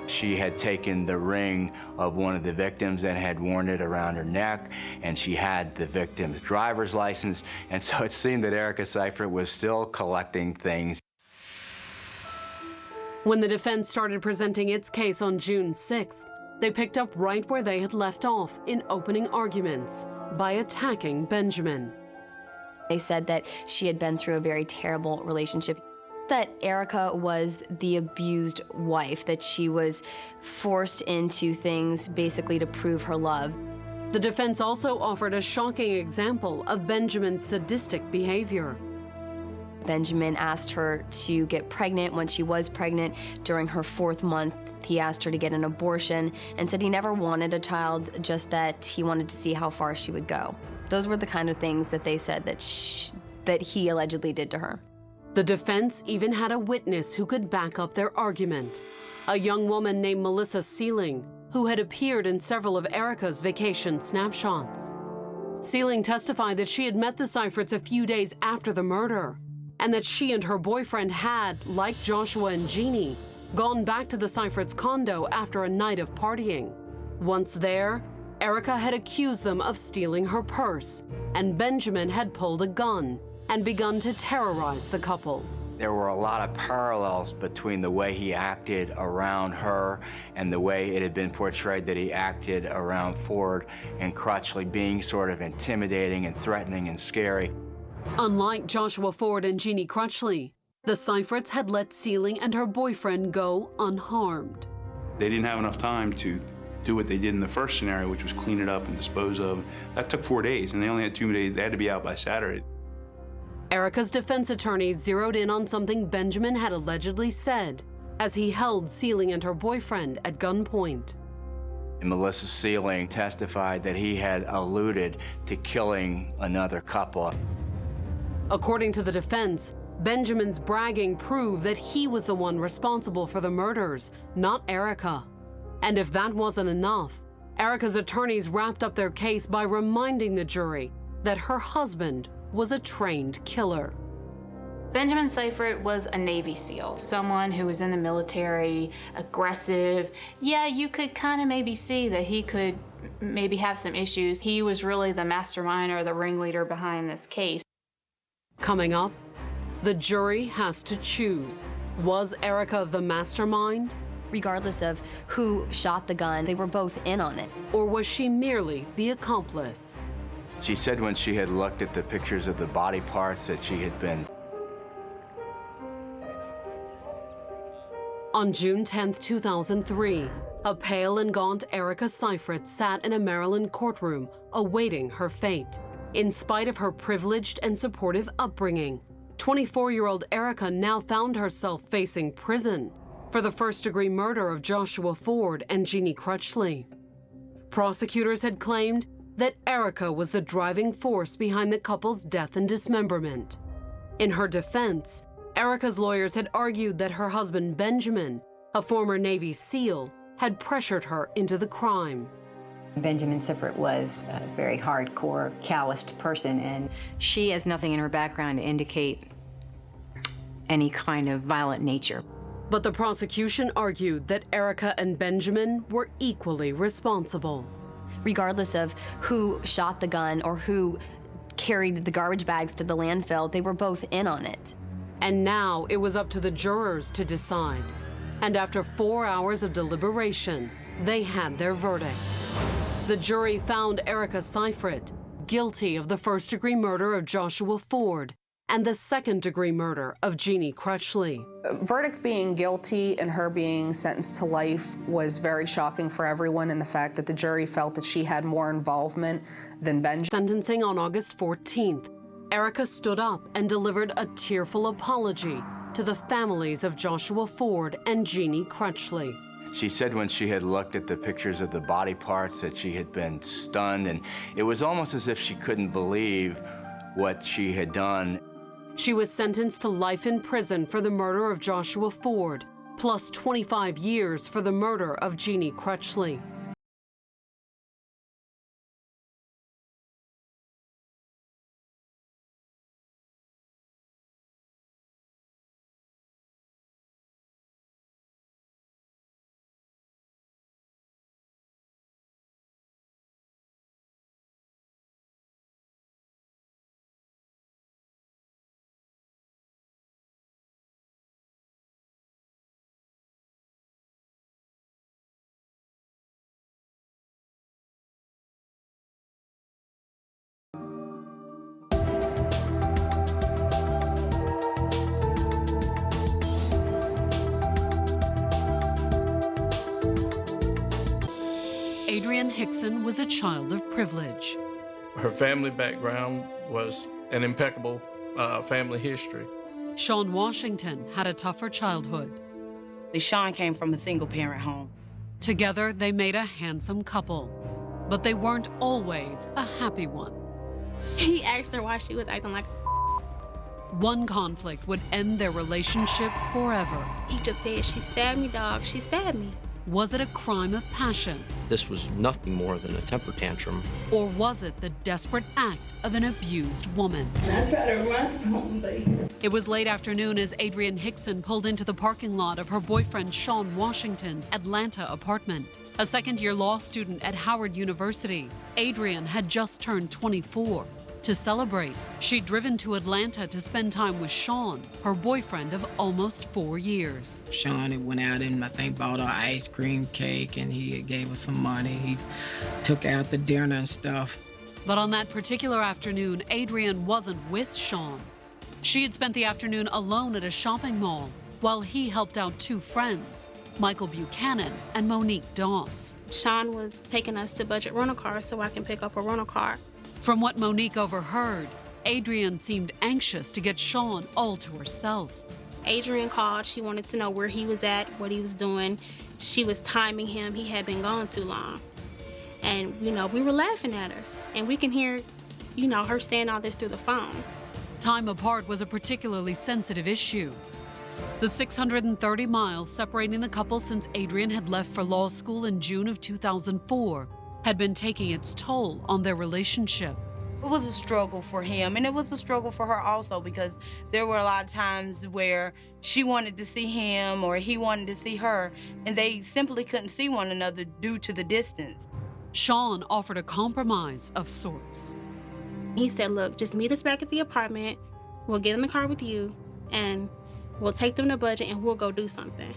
[SPEAKER 10] She had taken the ring of one of the victims and had worn it around her neck, and she had the victim's driver's license, and so it seemed that Erika Sifrit was still collecting things.
[SPEAKER 1] When the defense started presenting its case on June 6th, they picked up right where they had left off in opening arguments by attacking Benjamin.
[SPEAKER 11] They said that she had been through a very terrible relationship, that Erika was the abused wife, that she was forced into things basically to prove her love.
[SPEAKER 1] The defense also offered a shocking example of Benjamin's sadistic behavior.
[SPEAKER 11] Benjamin asked her to get pregnant. When she was pregnant, during her 4th month, he asked her to get an abortion and said he never wanted a child, just that he wanted to see how far she would go. Those were the kind of things that they said that he allegedly did to her.
[SPEAKER 1] The defense even had a witness who could back up their argument, a young woman named Melissa Sealing, who had appeared in several of Erika's vacation snapshots. Sealing testified that she had met the Sifrits a few days after the murder, and that she and her boyfriend had, like Joshua and Jeannie, gone back to the Sifrits' condo after a night of partying. Once there, Erika had accused them of stealing her purse, and Benjamin had pulled a gun and begun to terrorize the couple.
[SPEAKER 10] There were a lot of parallels between the way he acted around her and the way it had been portrayed that he acted around Ford and Crutchley, being sort of intimidating and threatening and scary.
[SPEAKER 1] Unlike Joshua Ford and Jeannie Crutchley, the Sifrits had let Sealing and her boyfriend go unharmed.
[SPEAKER 9] They didn't have enough time to do what they did in the first scenario, which was clean it up and dispose of. That took 4 days, and they only had 2 days. They had to be out by Saturday.
[SPEAKER 1] Erika's defense attorney zeroed in on something Benjamin had allegedly said as he held Sealing and her boyfriend at gunpoint.
[SPEAKER 10] Melissa Sealing testified that he had alluded to killing another couple.
[SPEAKER 1] According to the defense, Benjamin's bragging proved that he was the one responsible for the murders, not Erika. And if that wasn't enough, Erika's attorneys wrapped up their case by reminding the jury that her husband was a trained killer.
[SPEAKER 12] Benjamin Sifrit was a Navy SEAL, someone who was in the military, aggressive. Yeah, you could kind of maybe see that he could maybe have some issues. He was really the mastermind or the ringleader behind this case.
[SPEAKER 1] Coming up, the jury has to choose. Was Erika the mastermind?
[SPEAKER 11] Regardless of who shot the gun, they were both in on it.
[SPEAKER 1] Or was she merely the accomplice?
[SPEAKER 10] She said when she had looked at the pictures of the body parts that she had been.
[SPEAKER 1] On June 10, 2003, a pale and gaunt Erika Sifrit sat in a Maryland courtroom awaiting her fate. In spite of her privileged and supportive upbringing, 24-year-old Erika now found herself facing prison for the first-degree murder of Joshua Ford and Jeannie Crutchley. Prosecutors had claimed that Erika was the driving force behind the couple's death and dismemberment. In her defense, Erika's lawyers had argued that her husband Benjamin, a former Navy SEAL, had pressured her into the crime.
[SPEAKER 4] Benjamin Sifrit was a very hardcore, calloused person, and she has nothing in her background to indicate any kind of violent nature.
[SPEAKER 1] But the prosecution argued that Erika and Benjamin were equally responsible.
[SPEAKER 11] Regardless of who shot the gun or who carried the garbage bags to the landfill, they were both in on it.
[SPEAKER 1] And now it was up to the jurors to decide. And after 4 hours of deliberation, they had their verdict. The jury found Erika Sifrit guilty of the first-degree murder of Joshua Ford and the second-degree murder of Jeannie Crutchley.
[SPEAKER 2] Verdict being guilty and her being sentenced to life was very shocking for everyone, and the fact that the jury felt that she had more involvement than Benjamin.
[SPEAKER 1] Sentencing on August 14th, Erika stood up and delivered a tearful apology to the families of Joshua Ford and Jeannie Crutchley.
[SPEAKER 10] She said when she had looked at the pictures of the body parts that she had been stunned, and it was almost as if she couldn't believe what she had done.
[SPEAKER 1] She was sentenced to life in prison for the murder of Joshua Ford plus 25 years for the murder of Jeannie Crutchley. Adrienne Hickson was a child of privilege.
[SPEAKER 14] Her family background was an impeccable family history.
[SPEAKER 1] Shawn Washington had a tougher childhood.
[SPEAKER 15] Shawn came from a single-parent home.
[SPEAKER 1] Together, they made a handsome couple, but they weren't always a happy one.
[SPEAKER 16] He asked her why she was acting like
[SPEAKER 1] One conflict would end their relationship forever.
[SPEAKER 16] He just said, "She stabbed me, dog. She stabbed me."
[SPEAKER 1] Was it a crime of passion?
[SPEAKER 17] This was nothing more than a temper tantrum.
[SPEAKER 1] Or was it the desperate act of an abused woman?
[SPEAKER 18] I tried to run from home, but
[SPEAKER 1] It was late afternoon as Adrienne Hickson pulled into the parking lot of her boyfriend Shawn Washington's Atlanta apartment. A second-year law student at Howard University, Adrienne had just turned 24. To celebrate, she'd driven to Atlanta to spend time with Shawn, her boyfriend of almost 4 years.
[SPEAKER 19] Shawn had went out and I think bought her ice cream cake, and he gave her some money. He took out the dinner and stuff.
[SPEAKER 1] But on that particular afternoon, Adrienne wasn't with Shawn. She had spent the afternoon alone at a shopping mall while he helped out two friends, Michael Buchanan and Monique Doss.
[SPEAKER 16] Shawn was taking us to Budget Rental Car so I can pick up a rental car.
[SPEAKER 1] From what Monique overheard, Adrienne seemed anxious to get Shawn all to herself.
[SPEAKER 16] Adrienne called. She wanted to know where he was at, what he was doing. She was timing him. He had been gone too long. And, we were laughing at her. And we can hear, her saying all this through the phone.
[SPEAKER 1] Time apart was a particularly sensitive issue. The 630 miles separating the couple since Adrienne had left for law school in June of 2004 had been taking its toll on their relationship.
[SPEAKER 15] It was a struggle for him, and it was a struggle for her also, because there were a lot of times where she wanted to see him or he wanted to see her, and they simply couldn't see one another due to the distance.
[SPEAKER 1] Shawn offered a compromise of sorts.
[SPEAKER 16] He said, "Look, just meet us back at the apartment. We'll get in the car with you, and we'll take them to Budget, and we'll go do something."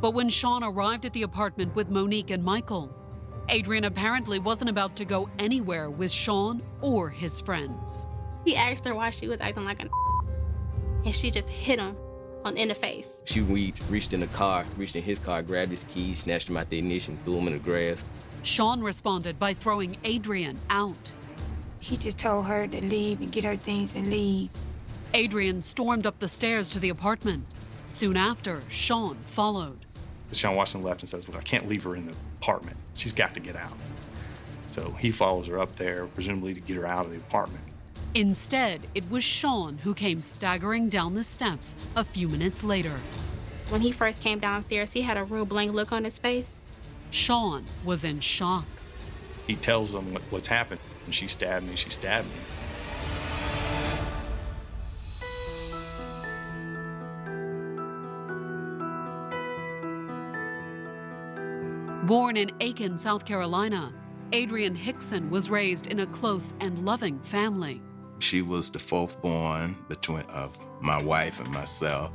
[SPEAKER 1] But when Shawn arrived at the apartment with Monique and Michael, Adrienne apparently wasn't about to go anywhere with Shawn or his friends.
[SPEAKER 16] He asked her why she was acting like and she just hit him in the face.
[SPEAKER 17] We reached in his car, grabbed his keys, snatched him out the ignition, threw him in the grass.
[SPEAKER 1] Shawn responded by throwing Adrienne out.
[SPEAKER 18] he just told her to leave and get her things and leave.
[SPEAKER 1] Adrienne stormed up the stairs to the apartment. Soon after, Shawn followed.
[SPEAKER 20] Shawn Washington left and says, "Look, I can't leave her in the apartment. She's got to get out." So he follows her up there, presumably to get her out of the apartment.
[SPEAKER 1] Instead, it was Shawn who came staggering down the steps a few minutes later.
[SPEAKER 16] When he first came downstairs, he had a real blank look on his face.
[SPEAKER 1] Shawn was in shock.
[SPEAKER 20] He tells them what's happened. And she stabbed me, she stabbed me.
[SPEAKER 1] Born in Aiken, South Carolina, Adrienne Hickson was raised in a close and loving family.
[SPEAKER 21] She was the fourth born of my wife and myself.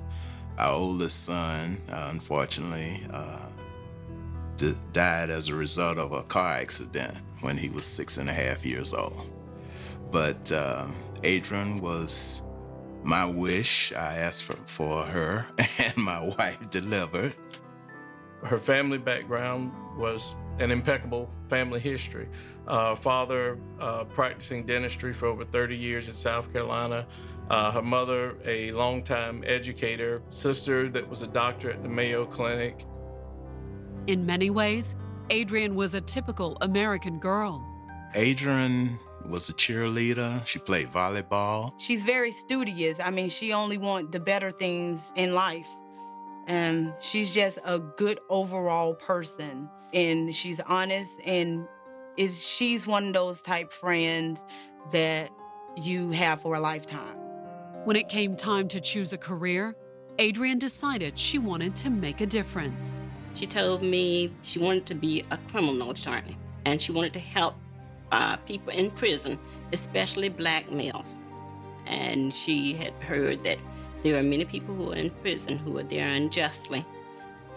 [SPEAKER 21] Our oldest son, unfortunately, died as a result of a car accident when he was 6.5 years old. But Adrienne was my wish. I asked for her, and my wife delivered.
[SPEAKER 14] Her family background was an impeccable family history. Father practicing dentistry for over 30 years in South Carolina. Her mother, a longtime educator. Sister that was a doctor at the Mayo Clinic.
[SPEAKER 1] In many ways, Adrienne was a typical American girl.
[SPEAKER 21] Adrienne was a cheerleader. She played volleyball.
[SPEAKER 15] She's very studious. I mean, she only wants the better things in life. She's just a good overall person, and she's honest, and she's one of those type friends that you have for a lifetime.
[SPEAKER 1] When it came time to choose a career, Adrienne decided she wanted to make a difference.
[SPEAKER 3] She told me she wanted to be a criminal attorney, and she wanted to help people in prison, especially black males. And she had heard that there are many people who are in prison who are there unjustly,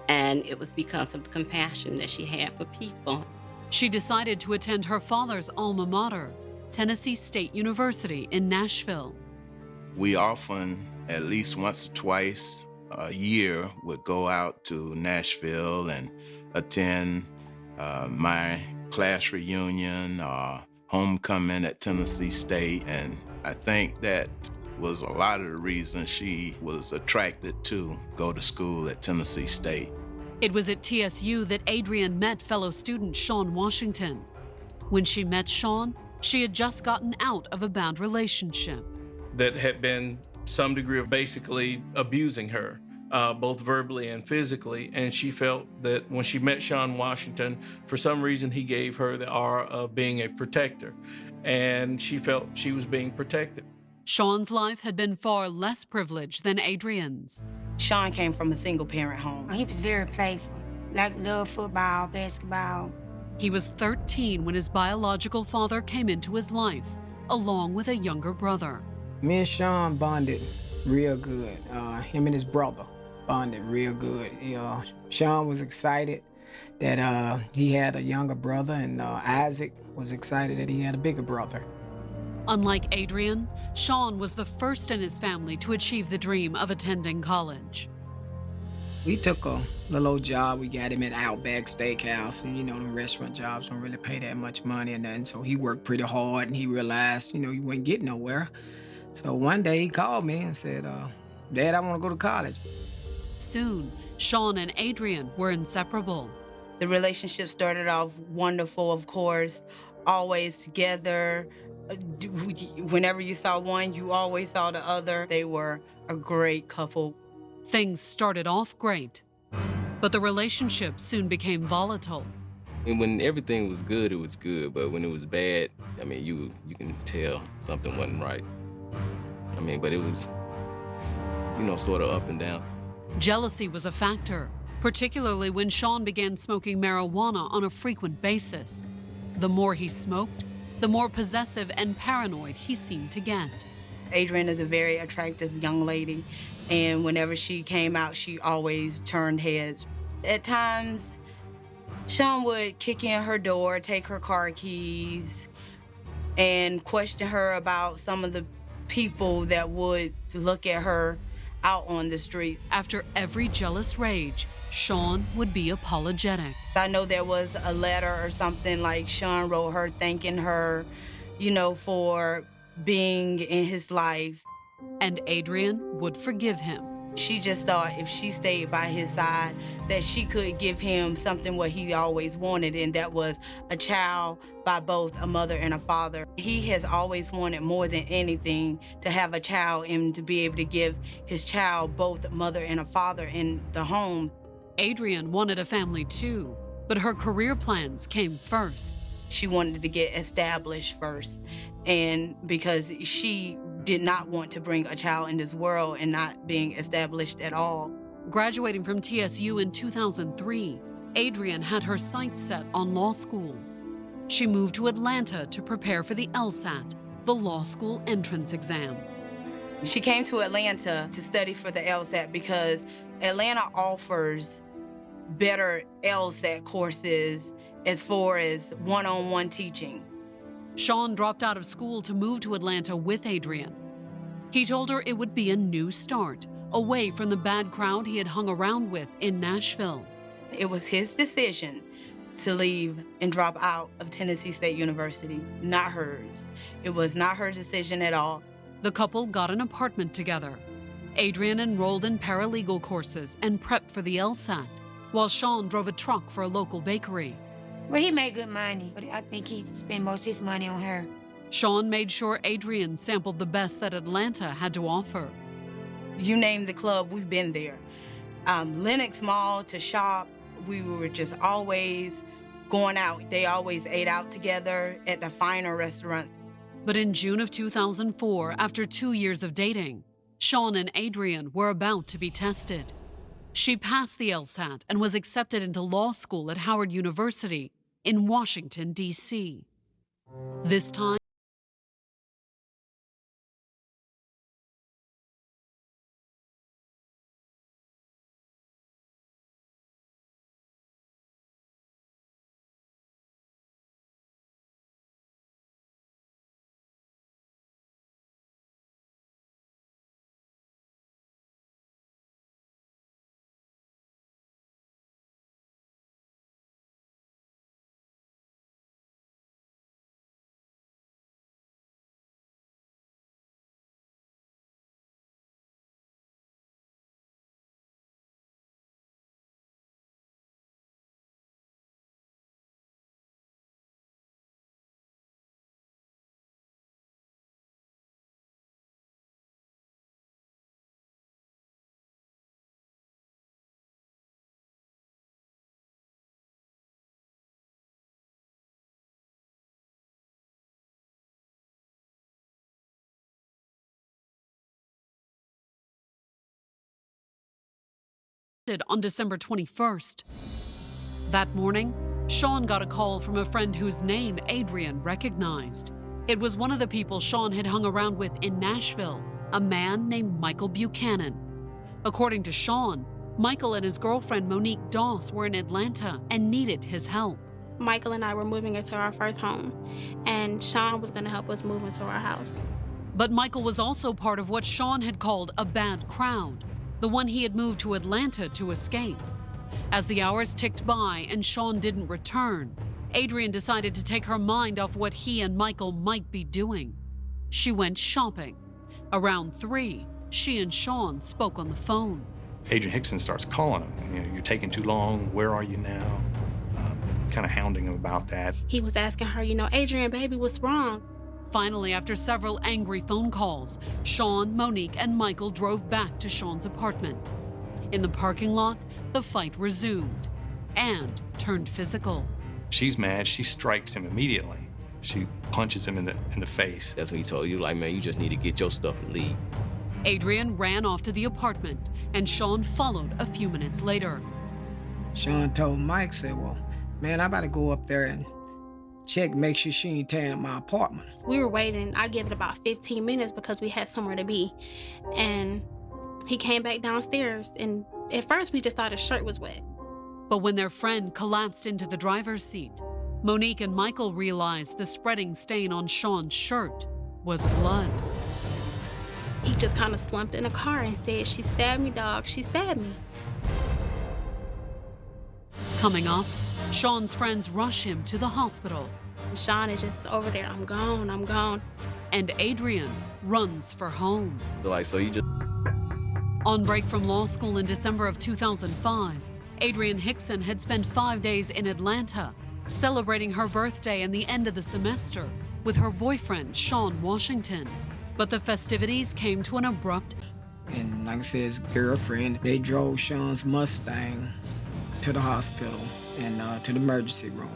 [SPEAKER 3] and it was because of the compassion that she had for people.
[SPEAKER 1] She decided to attend her father's alma mater, Tennessee State University in Nashville.
[SPEAKER 21] We often, at least once or twice a year, would go out to Nashville and attend my class reunion or homecoming at Tennessee State. And I think that was a lot of the reason she was attracted to go to school at Tennessee State.
[SPEAKER 1] It was at TSU that Adrienne met fellow student Shawn Washington. When she met Shawn, she had just gotten out of a bad relationship
[SPEAKER 14] that had been some degree of basically abusing her, both verbally and physically. And she felt that when she met Shawn Washington, for some reason he gave her the aura of being a protector, and she felt she was being protected.
[SPEAKER 1] Shawn's life had been far less privileged than Adrienne's.
[SPEAKER 15] Shawn came from a single-parent home.
[SPEAKER 18] He was very playful, loved football, basketball.
[SPEAKER 1] He was 13 when his biological father came into his life, along with a younger brother.
[SPEAKER 19] Me and Shawn bonded real good. Him and his brother bonded real good. Shawn was excited that he had a younger brother, and Isaac was excited that he had a bigger brother.
[SPEAKER 1] Unlike Adrienne, Shawn was the first in his family to achieve the dream of attending college.
[SPEAKER 19] We took a little old job. We got him at Outback Steakhouse, and the restaurant jobs don't really pay that much money, and so he worked pretty hard, and he realized, he wasn't getting nowhere. So one day he called me and said, Dad, I want to go to college.
[SPEAKER 1] Soon, Shawn and Adrienne were inseparable.
[SPEAKER 15] The relationship started off wonderful, of course, always together. Whenever you saw one, you always saw the other. They were a great couple.
[SPEAKER 1] Things started off great, but the relationship soon became volatile.
[SPEAKER 17] When everything was good, it was good, but when it was bad, you can tell something wasn't right. But it was, sort of up and down.
[SPEAKER 1] Jealousy was a factor, particularly when Shawn began smoking marijuana on a frequent basis. The more he smoked, the more possessive and paranoid he seemed to get.
[SPEAKER 15] Adrienne is a very attractive young lady, and whenever she came out, she always turned heads. At times, Shawn would kick in her door, take her car keys, and question her about some of the people that would look at her out on the streets.
[SPEAKER 1] After every jealous rage, Shawn would be apologetic.
[SPEAKER 15] I know there was a letter or something like Shawn wrote her thanking her, for being in his life.
[SPEAKER 1] And Adrienne would forgive him.
[SPEAKER 15] She just thought if she stayed by his side that she could give him something what he always wanted, and that was a child by both a mother and a father. He has always wanted more than anything to have a child and to be able to give his child both a mother and a father in the home.
[SPEAKER 1] Adrienne wanted a family too, but her career plans came first.
[SPEAKER 15] She wanted to get established first, and because she did not want to bring a child in this world and not being established at all.
[SPEAKER 1] Graduating from TSU in 2003, Adrienne had her sights set on law school. She moved to Atlanta to prepare for the LSAT, the law school entrance exam.
[SPEAKER 15] She came to Atlanta to study for the LSAT because Atlanta offers better LSAT courses as far as one-on-one teaching.
[SPEAKER 1] Shawn dropped out of school to move to Atlanta with Adrienne. He told her it would be a new start, away from the bad crowd he had hung around with in Nashville.
[SPEAKER 15] It was his decision to leave and drop out of Tennessee State University, not hers. It was not her decision at all.
[SPEAKER 1] The couple got an apartment together. Adrienne enrolled in paralegal courses and prepped for the LSAT, while Shawn drove a truck for a local bakery.
[SPEAKER 18] Well, he made good money, but I think he spent most of his money on her.
[SPEAKER 1] Shawn made sure Adrienne sampled the best that Atlanta had to offer.
[SPEAKER 15] You name the club, we've been there. Lenox Mall to shop. We were just always going out. They always ate out together at the finer restaurants.
[SPEAKER 1] But in June of 2004, after 2 years of dating, Sean and Adrian were about to be tested. She passed the LSAT and was accepted into law school at Howard University in Washington, D.C. This time, on December 21st. That morning, Sean got a call from a friend whose name Adrian recognized. It was one of the people Sean had hung around with in Nashville, a man named Michael Buchanan. According to Sean, Michael and his girlfriend Monique Doss were in Atlanta and needed his help.
[SPEAKER 16] Michael and I were moving into our first home, and Sean was going to help us move into our house.
[SPEAKER 1] But Michael was also part of what Sean had called a bad crowd, the one he had moved to Atlanta to escape. As the hours ticked by and Sean didn't return, Adrian decided to take her mind off what he and Michael might be doing. She went shopping. Around 3, she and Sean spoke on the phone.
[SPEAKER 20] Adrian Hickson starts calling him. You're taking too long. Where are you now? Kind of hounding him about that.
[SPEAKER 16] He was asking her, Adrian, baby, what's wrong?
[SPEAKER 1] Finally, after several angry phone calls, Sean, Monique, and Michael drove back to Sean's apartment. In the parking lot, the fight resumed and turned physical.
[SPEAKER 20] She's mad. She strikes him immediately. She punches him in the face.
[SPEAKER 17] That's when he told you, man, you just need to get your stuff and leave.
[SPEAKER 1] Adrian ran off to the apartment, and Sean followed a few minutes later.
[SPEAKER 19] Sean told Mike, said, well, man, I better go up there and check, make sure she ain't tearing up my apartment.
[SPEAKER 16] We were waiting. I gave it about 15 minutes because we had somewhere to be. And he came back downstairs, and at first we just thought his shirt was wet.
[SPEAKER 1] But when their friend collapsed into the driver's seat, Monique and Michael realized the spreading stain on Sean's shirt was blood.
[SPEAKER 16] He just kind of slumped in a car and said, "She stabbed me, dog. She stabbed me."
[SPEAKER 1] Coming up, Sean's friends rush him to the hospital.
[SPEAKER 16] Sean is just over there, I'm gone, I'm gone.
[SPEAKER 1] And Adrian runs for home.
[SPEAKER 17] So you just...
[SPEAKER 1] On break from law school in December of 2005, Adrian Hickson had spent 5 days in Atlanta, celebrating her birthday and the end of the semester with her boyfriend, Sean Washington. But the festivities came to an abrupt end.
[SPEAKER 19] And like I said, his girlfriend, they drove Sean's Mustang to the hospital and to the emergency room.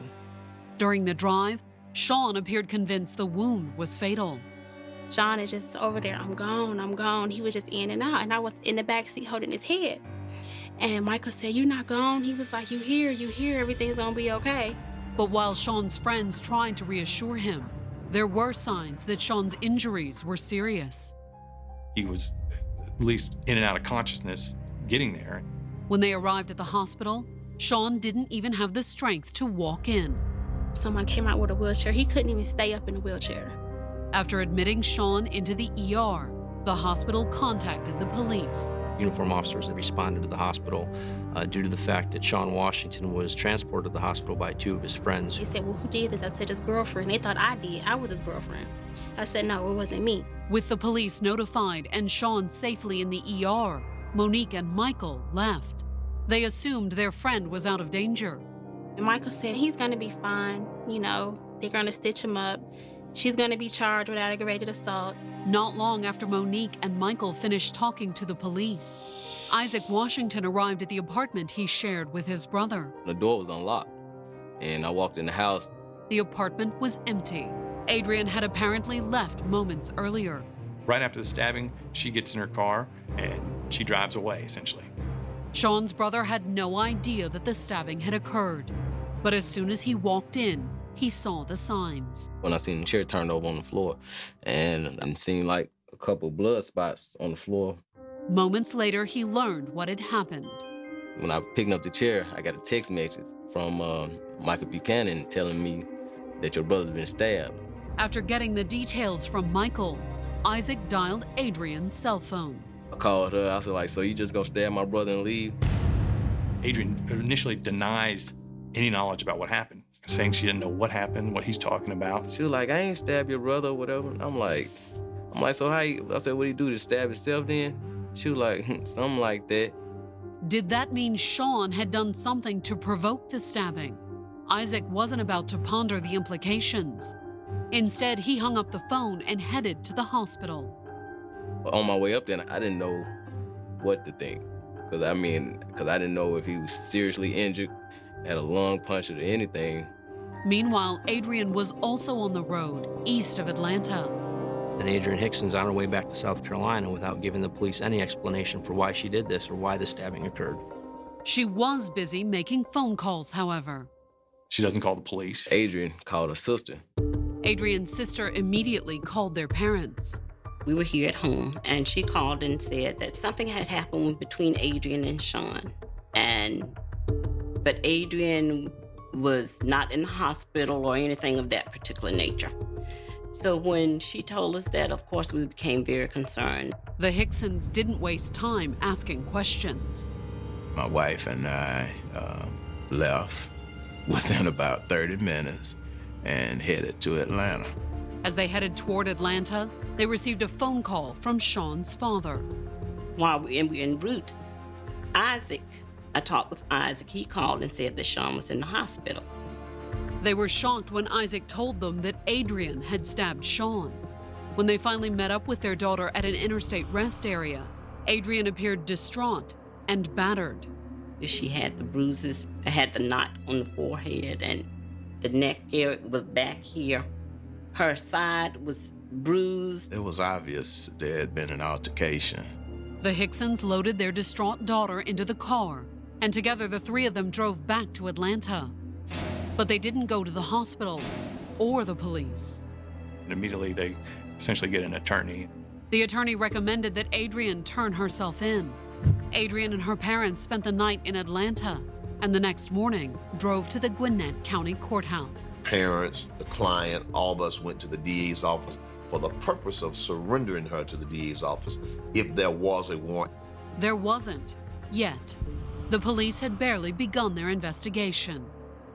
[SPEAKER 1] During the drive, Sean appeared convinced the wound was fatal.
[SPEAKER 16] Sean is just over there, I'm gone, I'm gone. He was just in and out, and I was in the back seat holding his head. And Michael said, "You're not gone." He was like, you here, everything's gonna be okay.
[SPEAKER 1] But while Sean's friends tried to reassure him, there were signs that Sean's injuries were serious.
[SPEAKER 20] He was at least in and out of consciousness getting there.
[SPEAKER 1] When they arrived at the hospital, Sean didn't even have the strength to walk in.
[SPEAKER 16] Someone came out with a wheelchair. He couldn't even stay up in the wheelchair.
[SPEAKER 1] After admitting Sean into the ER, the hospital contacted the police.
[SPEAKER 6] Uniformed officers had responded to the hospital due to the fact that Sean Washington was transported to the hospital by 2 of his friends.
[SPEAKER 16] He said, "Well, who did this?" I said, "His girlfriend." They thought I did. I was his girlfriend. I said, "No, it wasn't me."
[SPEAKER 1] With the police notified and Sean safely in the ER, Monique and Michael left. They assumed their friend was out of danger.
[SPEAKER 16] And Michael said, "He's going to be fine. They're going to stitch him up." She's going to be charged with aggravated assault.
[SPEAKER 1] Not long after Monique and Michael finished talking to the police, Isaac Washington arrived at the apartment he shared with his brother.
[SPEAKER 17] The door was unlocked, and I walked in the house.
[SPEAKER 1] The apartment was empty. Adrian had apparently left moments earlier.
[SPEAKER 20] Right after the stabbing, she gets in her car and she drives away, essentially.
[SPEAKER 1] Sean's brother had no idea that the stabbing had occurred, but as soon as he walked in, he saw the signs.
[SPEAKER 17] When I seen the chair turned over on the floor, and I seen like a couple blood spots on the floor.
[SPEAKER 1] Moments later, he learned what had happened.
[SPEAKER 17] When I was picking up the chair, I got a text message from Michael Buchanan telling me that your brother's been stabbed.
[SPEAKER 1] After getting the details from Michael, Isaac dialed Adrian's cell phone.
[SPEAKER 17] I called her. I was like, so you just gonna stab my brother and leave?
[SPEAKER 20] Adrian initially denies any knowledge about what happened, saying she didn't know what happened, what he's talking about.
[SPEAKER 17] She was like, I ain't stabbed your brother or whatever. I'm like, so how you, I said, what he do, to stab himself then? She was like, something like that.
[SPEAKER 1] Did that mean Sean had done something to provoke the stabbing? Isaac wasn't about to ponder the implications. Instead, he hung up the phone and headed to the hospital.
[SPEAKER 17] On my way up there, I didn't know what to think. Because I didn't know if he was seriously injured, had a lung puncture or anything.
[SPEAKER 1] Meanwhile, Adrian was also on the road east of Atlanta.
[SPEAKER 6] Then Adrian Hickson's on her way back to South Carolina without giving the police any explanation for why she did this or why the stabbing occurred.
[SPEAKER 1] She was busy making phone calls, however.
[SPEAKER 20] She doesn't call the police.
[SPEAKER 17] Adrian called her sister.
[SPEAKER 1] Adrian's sister immediately called their parents.
[SPEAKER 3] We were here at home, and she called and said that something had happened between Adrian and Sean. But Adrian was not in the hospital or anything of that particular nature. So when she told us that, of course, we became very concerned.
[SPEAKER 1] The Hicksons didn't waste time asking questions.
[SPEAKER 21] My wife and I left within about 30 minutes and headed to Atlanta.
[SPEAKER 1] As they headed toward Atlanta, they received a phone call from Sean's father.
[SPEAKER 3] While we were en route, I talked with Isaac. He called and said that Sean was in the hospital.
[SPEAKER 1] They were shocked when Isaac told them that Adrian had stabbed Sean. When they finally met up with their daughter at an interstate rest area, Adrian appeared distraught and battered.
[SPEAKER 3] She had the bruises, had the knot on the forehead, and the neck area was back here. Her side was bruised.
[SPEAKER 21] It was obvious there had been an altercation.
[SPEAKER 1] The Hicksons loaded their distraught daughter into the car, and together the three of them drove back to Atlanta. But they didn't go to the hospital or the police.
[SPEAKER 20] And immediately they essentially get an attorney.
[SPEAKER 1] The attorney recommended that Adrian turn herself in. Adrian and her parents spent the night in Atlanta, and the next morning drove to the Gwinnett County Courthouse.
[SPEAKER 8] Parents, the client, all of us went to the DA's office for the purpose of surrendering her to the DA's office if there was a warrant.
[SPEAKER 1] There wasn't, yet. The police had barely begun their investigation.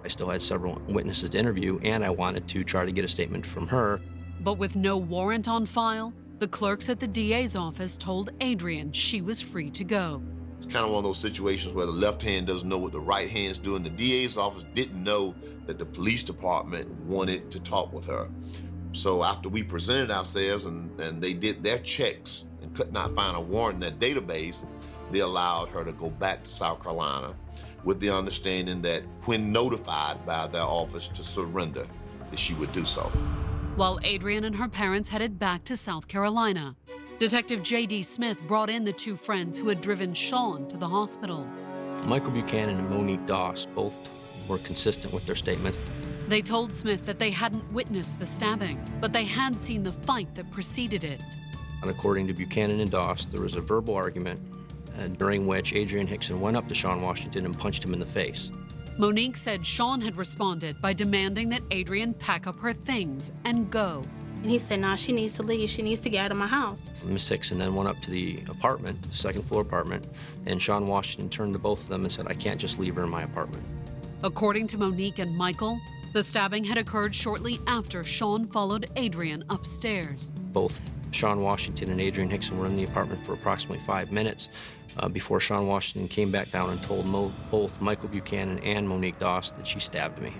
[SPEAKER 6] I still had several witnesses to interview, and I wanted to try to get a statement from her.
[SPEAKER 1] But with no warrant on file, the clerks at the DA's office told Adrian she was free to go.
[SPEAKER 8] It's kind of one of those situations where the left hand doesn't know what the right hand's doing. The DA's office didn't know that the police department wanted to talk with her. So after we presented ourselves and they did their checks and could not find a warrant in their database, they allowed her to go back to South Carolina with the understanding that when notified by their office to surrender, that she would do so.
[SPEAKER 1] While Adrian and her parents headed back to South Carolina, Detective J.D. Smith brought in the two friends who had driven Sean to the hospital.
[SPEAKER 6] Michael Buchanan and Monique Doss both were consistent with their statements.
[SPEAKER 1] They told Smith that they hadn't witnessed the stabbing, but they had seen the fight that preceded it.
[SPEAKER 6] And according to Buchanan and Doss, there was a verbal argument during which Adrian Hickson went up to Sean Washington and punched him in the face.
[SPEAKER 1] Monique said Sean had responded by demanding that Adrian pack up her things and go.
[SPEAKER 16] And he said, no, she needs to leave. She needs to get out of my house.
[SPEAKER 6] Miss Hickson then went up to the apartment, the second floor apartment, and Sean Washington turned to both of them and said, I can't just leave her in my apartment.
[SPEAKER 1] According to Monique and Michael, the stabbing had occurred shortly after Sean followed Adrian upstairs.
[SPEAKER 6] Both Sean Washington and Adrian Hickson were in the apartment for approximately 5 minutes before Sean Washington came back down and told both Michael Buchanan and Monique Doss that she stabbed me.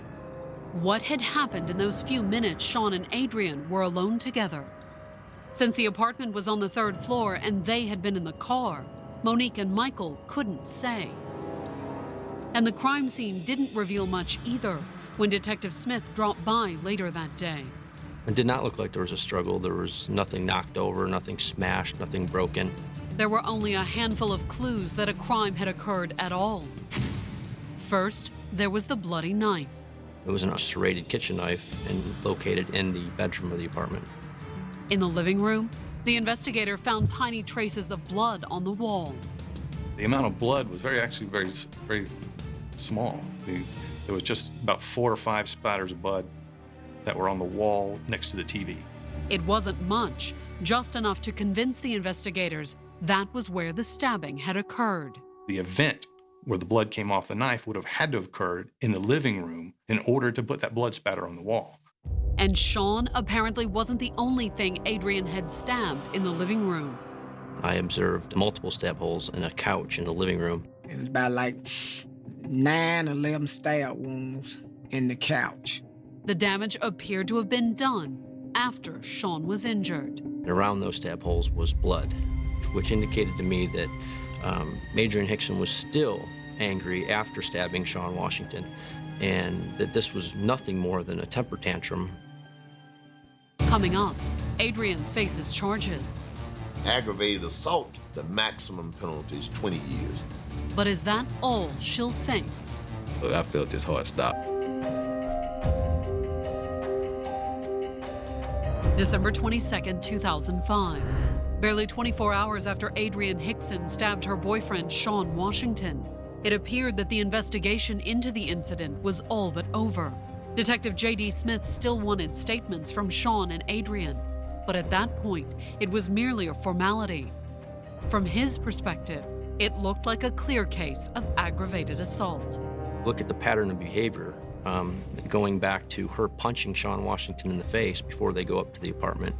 [SPEAKER 1] What had happened in those few minutes Sean and Adrian were alone together? Since the apartment was on the 3rd floor and they had been in the car, Monique and Michael couldn't say. And the crime scene didn't reveal much either when Detective Smith dropped by later that day.
[SPEAKER 6] It did not look like there was a struggle. There was nothing knocked over, nothing smashed, nothing broken.
[SPEAKER 1] There were only a handful of clues that a crime had occurred at all. First, there was the bloody knife.
[SPEAKER 6] It was an serrated kitchen knife and located in the bedroom of the apartment.
[SPEAKER 1] In the living room, the investigator found tiny traces of blood on the wall.
[SPEAKER 20] The amount of blood was actually very small. There was just about 4 or 5 splatters of blood that were on the wall next to the TV.
[SPEAKER 1] It wasn't much, just enough to convince the investigators that was where the stabbing had occurred.
[SPEAKER 20] The event where the blood came off the knife would have had to have occurred in the living room in order to put that blood spatter on the wall.
[SPEAKER 1] And Sean apparently wasn't the only thing Adrian had stabbed in the living room.
[SPEAKER 6] I observed multiple stab holes in a couch in the living room.
[SPEAKER 19] It was about like 9 or 11 stab wounds in the couch.
[SPEAKER 1] The damage appeared to have been done after Sean was injured.
[SPEAKER 6] And around those stab holes was blood, which indicated to me that Adrian Hickson was still angry after stabbing Sean Washington, and that this was nothing more than a temper tantrum.
[SPEAKER 1] Coming up, Adrian faces charges.
[SPEAKER 8] Aggravated assault, the maximum penalty is 20 years.
[SPEAKER 1] But is that all she'll face?
[SPEAKER 17] Look, I felt this heart stop.
[SPEAKER 1] December 22nd, 2005. Barely 24 hours after Adrian Hickson stabbed her boyfriend, Sean Washington, it appeared that the investigation into the incident was all but over. Detective J.D. Smith still wanted statements from Sean and Adrian, but at that point, it was merely a formality. From his perspective, it looked like a clear case of aggravated assault.
[SPEAKER 6] Look at the pattern of behavior, going back to her punching Sean Washington in the face before they go up to the apartment.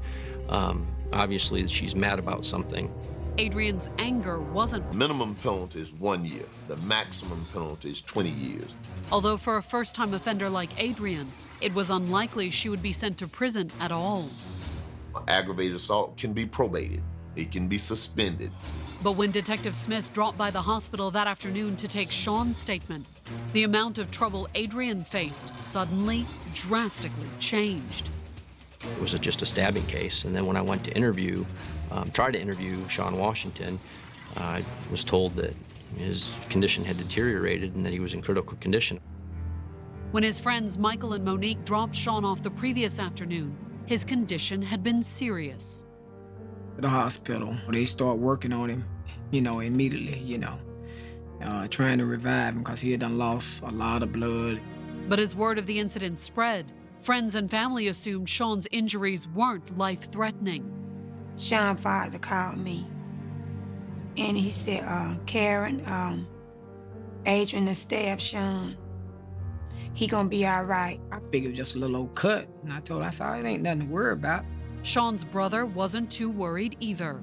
[SPEAKER 6] Obviously, she's mad about something.
[SPEAKER 1] Adrian's anger wasn't.
[SPEAKER 8] Minimum penalty is 1 year. The maximum penalty is 20 years.
[SPEAKER 1] Although for a first-time offender like Adrian, it was unlikely she would be sent to prison at all.
[SPEAKER 8] Aggravated assault can be probated. It can be suspended.
[SPEAKER 1] But when Detective Smith dropped by the hospital that afternoon to take Sean's statement, the amount of trouble Adrian faced suddenly, drastically changed.
[SPEAKER 6] It was just a stabbing case, and then when I went to try to interview Sean Washington, I was told that his condition had deteriorated and that he was in critical condition.
[SPEAKER 1] When his friends Michael and Monique dropped Sean off the previous afternoon, his condition had been serious.
[SPEAKER 19] At the hospital, they start working on him, immediately, trying to revive him because he had done lost a lot of blood.
[SPEAKER 1] But as word of the incident spread, friends and family assumed Sean's injuries weren't life-threatening.
[SPEAKER 18] Sean's father called me, and he said, Karen, Adrian has stabbed Sean. He gonna be all right.
[SPEAKER 19] I figured it was just a little old cut, and I told her, it ain't nothing to worry about.
[SPEAKER 1] Sean's brother wasn't too worried either.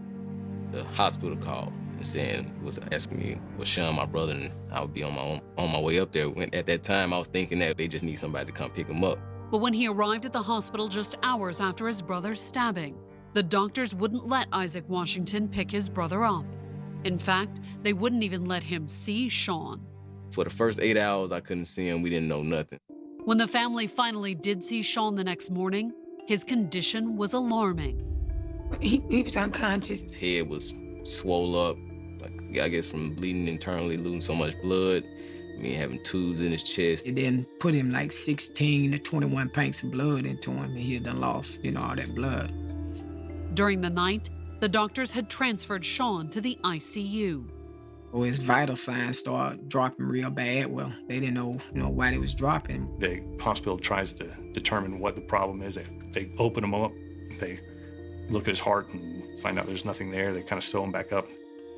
[SPEAKER 17] The hospital called and was asking me, was Sean my brother, and I would be on my way up there. At that time, I was thinking that they just need somebody to come pick him up.
[SPEAKER 1] But when he arrived at the hospital just hours after his brother's stabbing, the doctors wouldn't let Isaac Washington pick his brother up. In fact, they wouldn't even let him see Sean.
[SPEAKER 17] For the first 8 hours, I couldn't see him. We didn't know nothing.
[SPEAKER 1] When the family finally did see Sean the next morning, his condition was alarming.
[SPEAKER 18] He was unconscious.
[SPEAKER 17] His head was swole up, I guess from bleeding internally, losing so much blood. Having tubes in his chest.
[SPEAKER 19] It then put him like 16 to 21 pints of blood into him, and he had done lost, all that blood.
[SPEAKER 1] During the night, the doctors had transferred Sean to the ICU.
[SPEAKER 19] Well, his vital signs started dropping real bad. Well, they didn't know, why they was dropping.
[SPEAKER 20] The hospital tries to determine what the problem is. They open him up, they look at his heart and find out there's nothing there. They kind of sew him back up.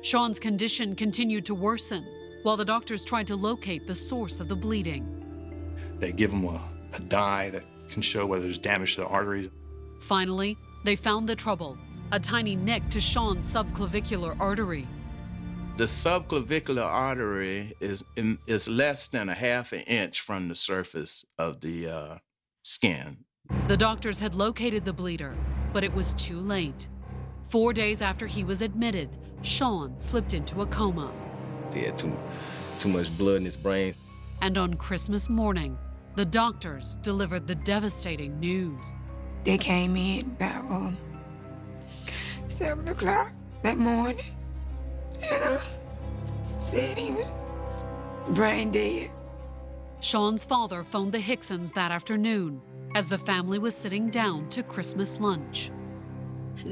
[SPEAKER 1] Sean's condition continued to worsen, while the doctors tried to locate the source of the bleeding.
[SPEAKER 20] They give him a dye that can show whether there's damage to the arteries.
[SPEAKER 1] Finally, they found the trouble, a tiny nick to Sean's subclavicular artery.
[SPEAKER 21] The subclavicular artery is less than a half an inch from the surface of the skin.
[SPEAKER 1] The doctors had located the bleeder, but it was too late. 4 days after he was admitted, Sean slipped into a coma.
[SPEAKER 17] He had too much blood in his brain.
[SPEAKER 1] And on Christmas morning, the doctors delivered the devastating news.
[SPEAKER 18] They came in about 7 o'clock that morning and said he was brain dead.
[SPEAKER 1] Sean's father phoned the Hicksons that afternoon as the family was sitting down to Christmas lunch.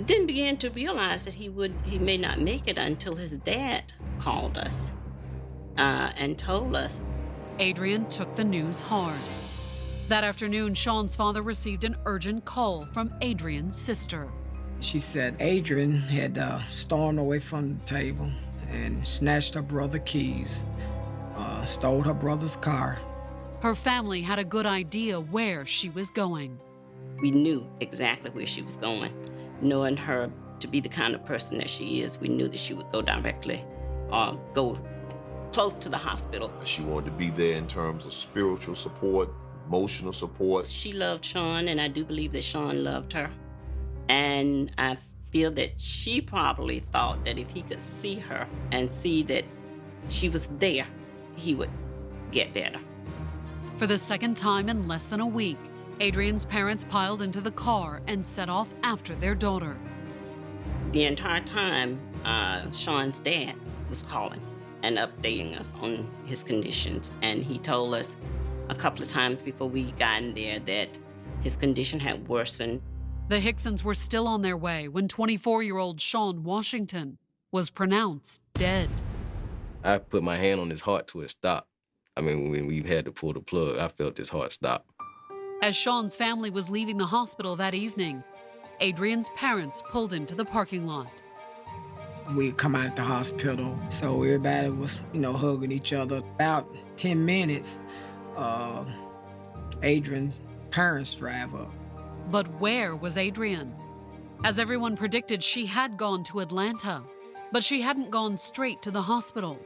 [SPEAKER 3] Didn't begin to realize that he may not make it until his dad called us and told us.
[SPEAKER 1] Adrian took the news hard. That afternoon, Sean's father received an urgent call from Adrian's sister.
[SPEAKER 19] She said Adrian had stormed away from the table and snatched her brother's keys, stole her brother's car.
[SPEAKER 1] Her family had a good idea where she was going.
[SPEAKER 3] We knew exactly where she was going. Knowing her to be the kind of person that she is, we knew that she would go directly or go close to the hospital.
[SPEAKER 8] She wanted to be there in terms of spiritual support, emotional support.
[SPEAKER 3] She loved Sean, and I do believe that Sean loved her. And I feel that she probably thought that if he could see her and see that she was there, he would get better.
[SPEAKER 1] For the second time in less than a week, Adrian's parents piled into the car and set off after their daughter.
[SPEAKER 3] The entire time, Sean's dad was calling and updating us on his conditions. And he told us a couple of times before we got in there that his condition had worsened.
[SPEAKER 1] The Hicksons were still on their way when 24-year-old Sean Washington was pronounced dead.
[SPEAKER 17] I put my hand on his heart till it stopped. I mean, when we had to pull the plug, I felt his heart stop.
[SPEAKER 1] As Sean's family was leaving the hospital that evening, Adrian's parents pulled into the parking lot.
[SPEAKER 19] We come out the hospital, so everybody was, hugging each other. About 10 minutes, Adrian's parents drive up.
[SPEAKER 1] But where was Adrian? As everyone predicted, she had gone to Atlanta, but she hadn't gone straight to the hospital,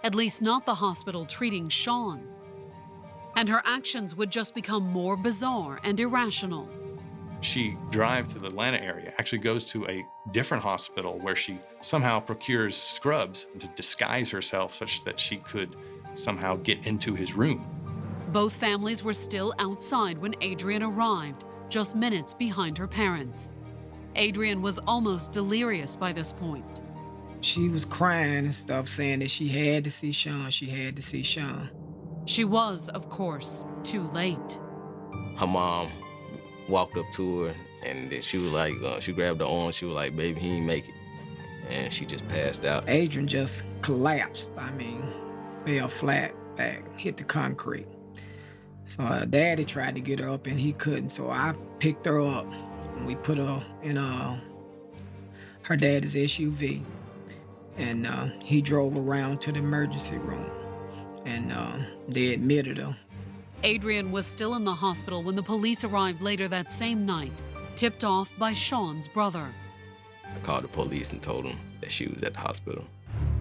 [SPEAKER 1] at least not the hospital treating Sean. And her actions would just become more bizarre and irrational.
[SPEAKER 20] She drives to the Atlanta area, actually goes to a different hospital where she somehow procures scrubs to disguise herself such that she could somehow get into his room.
[SPEAKER 1] Both families were still outside when Adrian arrived, just minutes behind her parents. Adrian was almost delirious by this point.
[SPEAKER 19] She was crying and stuff, saying that she had to see Sean, she had to see Sean.
[SPEAKER 1] She was, of course, too late.
[SPEAKER 17] Her mom walked up to her, and then she was like, she grabbed her arm, she was like, baby, he ain't make it. And she just passed out.
[SPEAKER 19] Adrian just collapsed, fell flat back, hit the concrete. So her daddy tried to get her up and he couldn't, so I picked her up and we put her in her daddy's SUV, and he drove around to the emergency room, and they admitted her.
[SPEAKER 1] Adrian was still in the hospital when the police arrived later that same night, tipped off by Sean's brother.
[SPEAKER 17] I called the police and told them that she was at the hospital.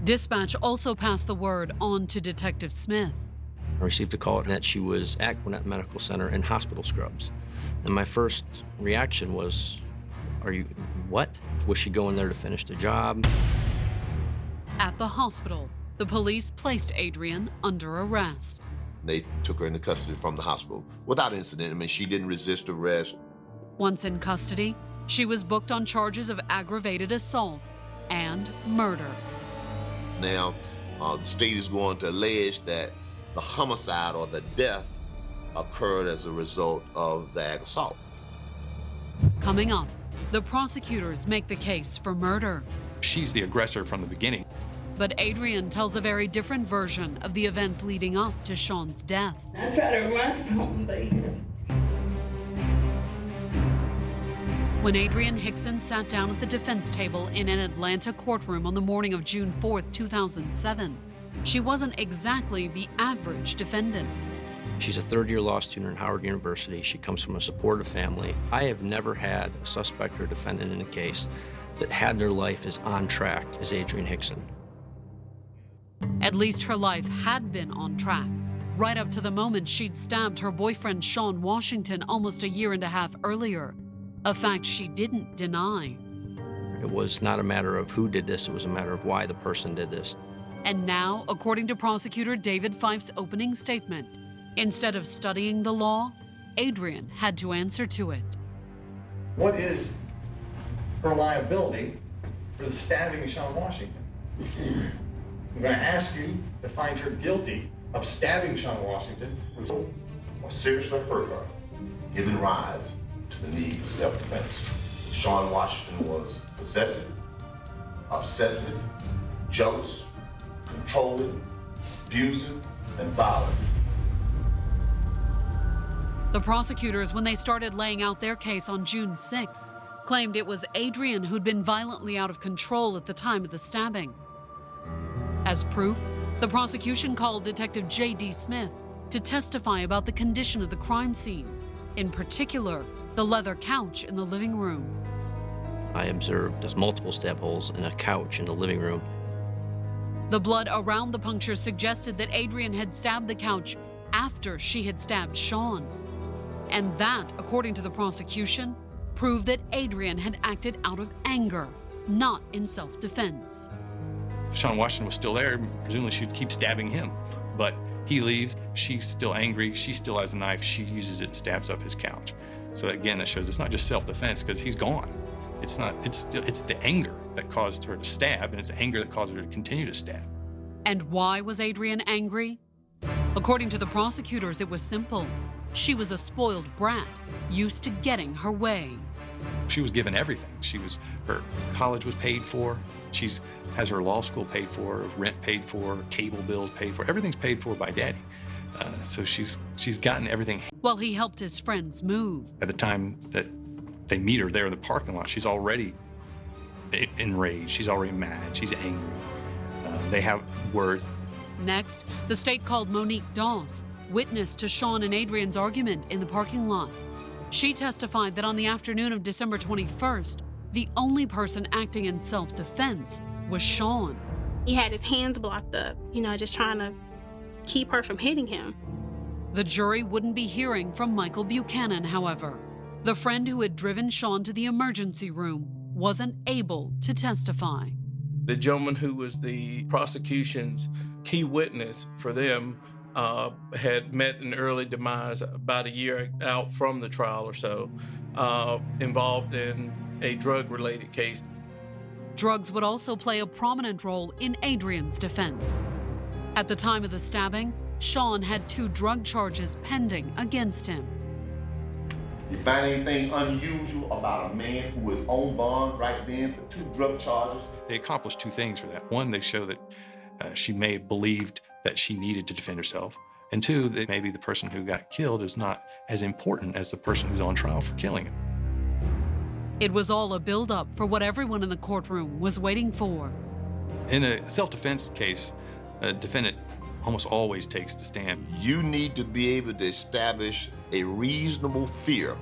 [SPEAKER 1] Dispatch also passed the word on to Detective Smith.
[SPEAKER 6] I received a call that she was at Gwinnett Medical Center in hospital scrubs. And my first reaction was, what? Was she going there to finish the job?
[SPEAKER 1] At the hospital, the police placed Adrian under arrest.
[SPEAKER 8] They took her into custody from the hospital without incident. She didn't resist arrest.
[SPEAKER 1] Once in custody, she was booked on charges of aggravated assault and murder.
[SPEAKER 8] Now, the state is going to allege that the homicide or the death occurred as a result of the assault.
[SPEAKER 1] Coming up, the prosecutors make the case for murder.
[SPEAKER 20] She's the aggressor from the beginning.
[SPEAKER 1] But Adrian tells a very different version of the events leading up to Sean's death.
[SPEAKER 3] I try to run from Vegas.
[SPEAKER 1] When Adrian Hickson sat down at the defense table in an Atlanta courtroom on the morning of June 4th, 2007, she wasn't exactly the average defendant.
[SPEAKER 6] She's a third-year law student at Howard University. She comes from a supportive family. I have never had a suspect or defendant in a case that had their life as on track as Adrian Hickson.
[SPEAKER 1] At least her life had been on track, right up to the moment she'd stabbed her boyfriend Sean Washington almost a year and a half earlier, a fact she didn't deny.
[SPEAKER 6] It was not a matter of who did this, it was a matter of why the person did this.
[SPEAKER 1] And now, according to prosecutor David Fife's opening statement, instead of studying the law, Adrian had to answer to it.
[SPEAKER 13] What is her liability for the stabbing of Sean Washington? I'm going to ask you to find her guilty of stabbing Sean Washington
[SPEAKER 8] or seriously hurt her, giving rise to the need for self-defense. Sean Washington was possessive, obsessive, jealous, controlling, abusive, and violent.
[SPEAKER 1] The prosecutors, when they started laying out their case on June 6th, claimed it was Adrian who'd been violently out of control at the time of the stabbing. As proof, the prosecution called Detective J.D. Smith to testify about the condition of the crime scene, in particular, the leather couch in the living room.
[SPEAKER 6] I observed there's multiple stab holes in a couch in the living room.
[SPEAKER 1] The blood around the puncture suggested that Adrian had stabbed the couch after she had stabbed Sean. And that, according to the prosecution, proved that Adrian had acted out of anger, not in self-defense.
[SPEAKER 20] Sean Washington was still there. Presumably she'd keep stabbing him. But he leaves. She's still angry. She still has a knife. She uses it and stabs up his couch. So again, that shows it's not just self-defense because he's gone. It's the anger that caused her to stab, and it's the anger that caused her to continue to stab.
[SPEAKER 1] And why was Adrian angry? According to the prosecutors, it was simple. She was a spoiled brat, used to getting her way.
[SPEAKER 20] She was given everything. Her college was paid for. She's has her law school paid for, rent paid for, cable bills paid for. Everything's paid for by Daddy. So she's gotten everything.
[SPEAKER 1] While he helped his friends move.
[SPEAKER 20] At the time that they meet her there in the parking lot, she's already enraged. She's already mad. She's angry. They have words.
[SPEAKER 1] Next, the state called Monique Doss, witness to Sean and Adrian's argument in the parking lot. She testified that on the afternoon of December 21st, the only person acting in self-defense was Sean.
[SPEAKER 16] He had his hands blocked up, just trying to keep her from hitting him.
[SPEAKER 1] The jury wouldn't be hearing from Michael Buchanan, however. The friend who had driven Sean to the emergency room wasn't able to testify.
[SPEAKER 14] The gentleman who was the prosecution's key witness for them had met an early demise about a year out from the trial or so, involved in a drug-related case.
[SPEAKER 1] Drugs would also play a prominent role in Adrian's defense. At the time of the stabbing, Sean had 2 drug charges pending against him.
[SPEAKER 8] You find anything unusual about a man who was on bond right then for 2 drug charges?
[SPEAKER 20] They accomplished 2 things for that. 1, they show that she may have believed that she needed to defend herself. And 2, that maybe the person who got killed is not as important as the person who's on trial for killing him.
[SPEAKER 1] It was all a build-up for what everyone in the courtroom was waiting for.
[SPEAKER 20] In a self-defense case, a defendant almost always takes the stand.
[SPEAKER 8] You need to be able to establish a reasonable fear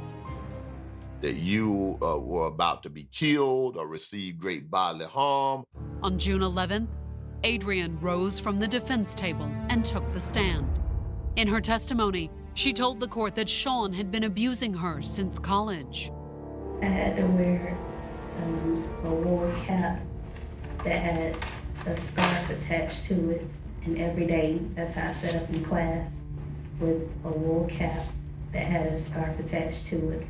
[SPEAKER 8] that you were about to be killed or receive great bodily harm.
[SPEAKER 1] On June 11th, Adrian rose from the defense table and took the stand. In her testimony, she told the court that Sean had been abusing her since college.
[SPEAKER 22] I had to wear a wool cap that had a scarf attached to it, and every day that's how I sat up in class with a wool cap that had a scarf attached to it,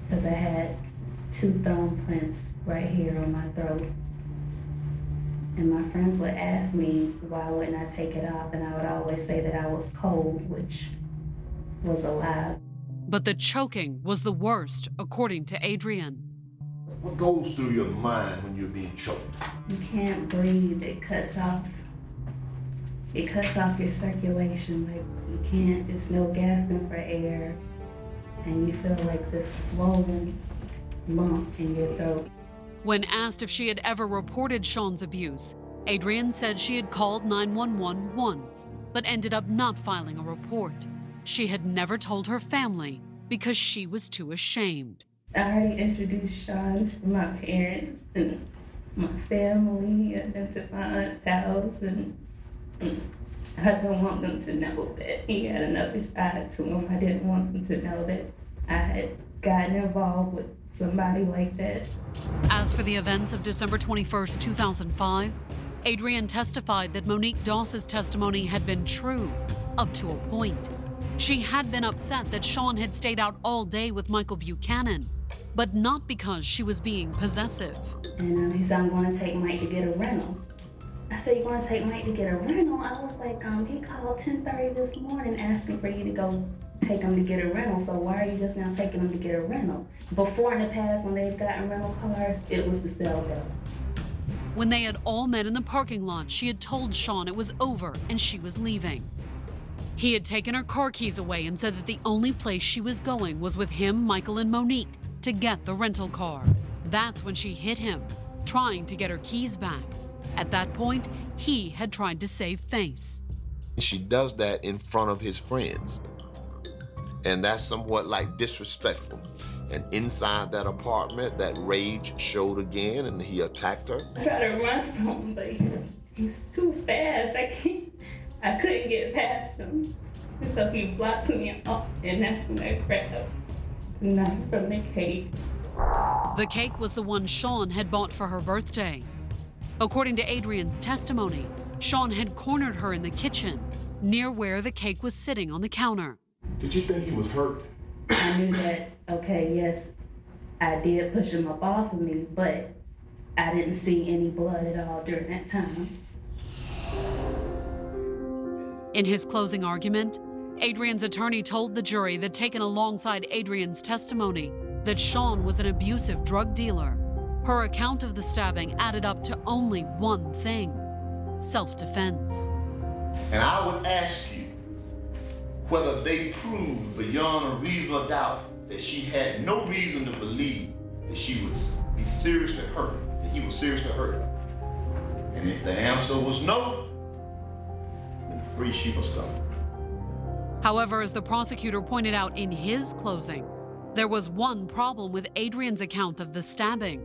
[SPEAKER 22] because I had 2 thumbprints right here on my throat. And my friends would ask me why wouldn't I take it off, and I would always say that I was cold, which was a lie.
[SPEAKER 1] But the choking was the worst, according to Adrian.
[SPEAKER 8] What goes through your mind when you're being choked?
[SPEAKER 22] You can't breathe. It cuts off your circulation. Like, you can't, there's no gasping for air, and you feel like this swollen lump in your throat.
[SPEAKER 1] When asked if she had ever reported Sean's abuse, Adrian said she had called 911 once, but ended up not filing a report. She had never told her family because she was too ashamed.
[SPEAKER 22] I already introduced Sean to my parents and my family, and to my aunt's house, and I don't want them to know that he had another side to him. I didn't want them to know that I had gotten involved with somebody like that.
[SPEAKER 1] As for the events of December 21st, 2005, Adrian testified that Monique Doss's testimony had been true, up to a point. She had been upset that Sean had stayed out all day with Michael Buchanan, but not because she was being possessive.
[SPEAKER 22] And he said, I'm going to take Mike to get a rental. I said, you're going to take Mike to get a rental? I was like, he called 10:30 this morning asking for you to go take him to get a rental, so why are you just now taking him to get a rental? Before in the past, when they've gotten rental cars, it was to sell them.
[SPEAKER 1] When they had all met in the parking lot, she had told Sean it was over and she was leaving. He had taken her car keys away and said that the only place she was going was with him, Michael, and Monique to get the rental car. That's when she hit him, trying to get her keys back. At that point, he had tried to save face.
[SPEAKER 8] She does that in front of his friends, and that's somewhat like disrespectful. And inside that apartment, that rage showed again, and he attacked her.
[SPEAKER 22] I tried to run from him, but he's too fast. I couldn't get past him. And so he blocked me up, and that's when I grabbed the knife from the cake.
[SPEAKER 1] The cake was the one Sean had bought for her birthday. According to Adrian's testimony, Sean had cornered her in the kitchen, near where the cake was sitting on the counter.
[SPEAKER 8] Did you think he was hurt?
[SPEAKER 22] I knew that, okay, yes, I did push him up off of me, but I didn't see any blood at all during that time.
[SPEAKER 1] In his closing argument, Adrian's attorney told the jury that taken alongside Adrian's testimony that Sean was an abusive drug dealer, her account of the stabbing added up to only one thing: self-defense.
[SPEAKER 8] And I would ask you whether they proved beyond a reasonable doubt that she had no reason to believe that she would be seriously hurt, that he was seriously hurt her. And if the answer was no, then free she must go.
[SPEAKER 1] However, as the prosecutor pointed out in his closing, there was one problem with Adrian's account of the stabbing: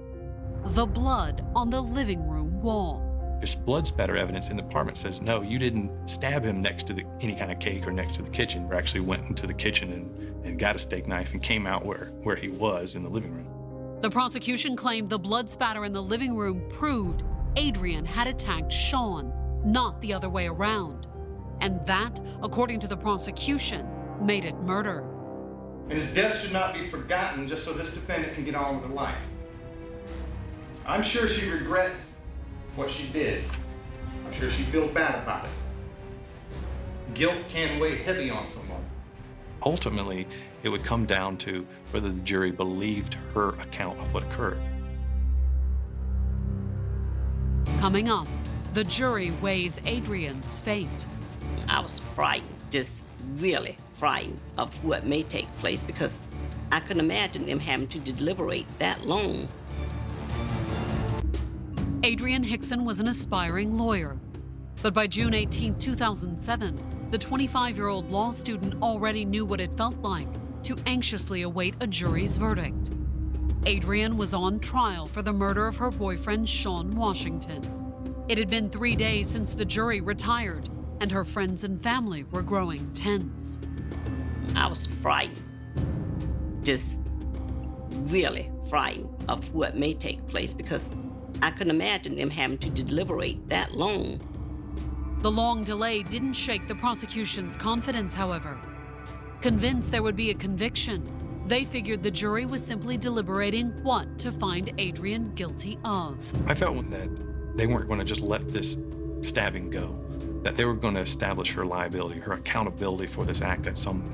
[SPEAKER 1] the blood on the living room wall.
[SPEAKER 20] There's blood spatter evidence in the apartment says, no, you didn't stab him next to any kind of cake or next to the kitchen. You actually went into the kitchen and got a steak knife and came out where he was in the living room.
[SPEAKER 1] The prosecution claimed the blood spatter in the living room proved Adrian had attacked Sean, not the other way around. And that, according to the prosecution, made it murder.
[SPEAKER 13] And his death should not be forgotten just so this defendant can get on with her life. I'm sure she regrets what she did. I'm sure she feels bad about it. Guilt can weigh heavy on someone.
[SPEAKER 20] Ultimately, it would come down to whether the jury believed her account of what occurred.
[SPEAKER 1] Coming up, the jury weighs Adrian's fate.
[SPEAKER 3] I was frightened, just really frightened of what may take place, because I couldn't imagine them having to deliberate that long.
[SPEAKER 1] Adrian Hickson was an aspiring lawyer, but by June 18, 2007, the 25-year-old law student already knew what it felt like to anxiously await a jury's verdict. Adrian was on trial for the murder of her boyfriend, Sean Washington. It had been 3 days since the jury retired, and her friends and family were growing tense.
[SPEAKER 3] I was frightened, just really frightened of what may take place, because I couldn't imagine them having to deliberate that long.
[SPEAKER 1] The long delay didn't shake the prosecution's confidence, however. Convinced there would be a conviction, they figured the jury was simply deliberating what to find Adrian guilty of.
[SPEAKER 20] I felt that they weren't going to just let this stabbing go, that they were going to establish her liability, her accountability for this act at some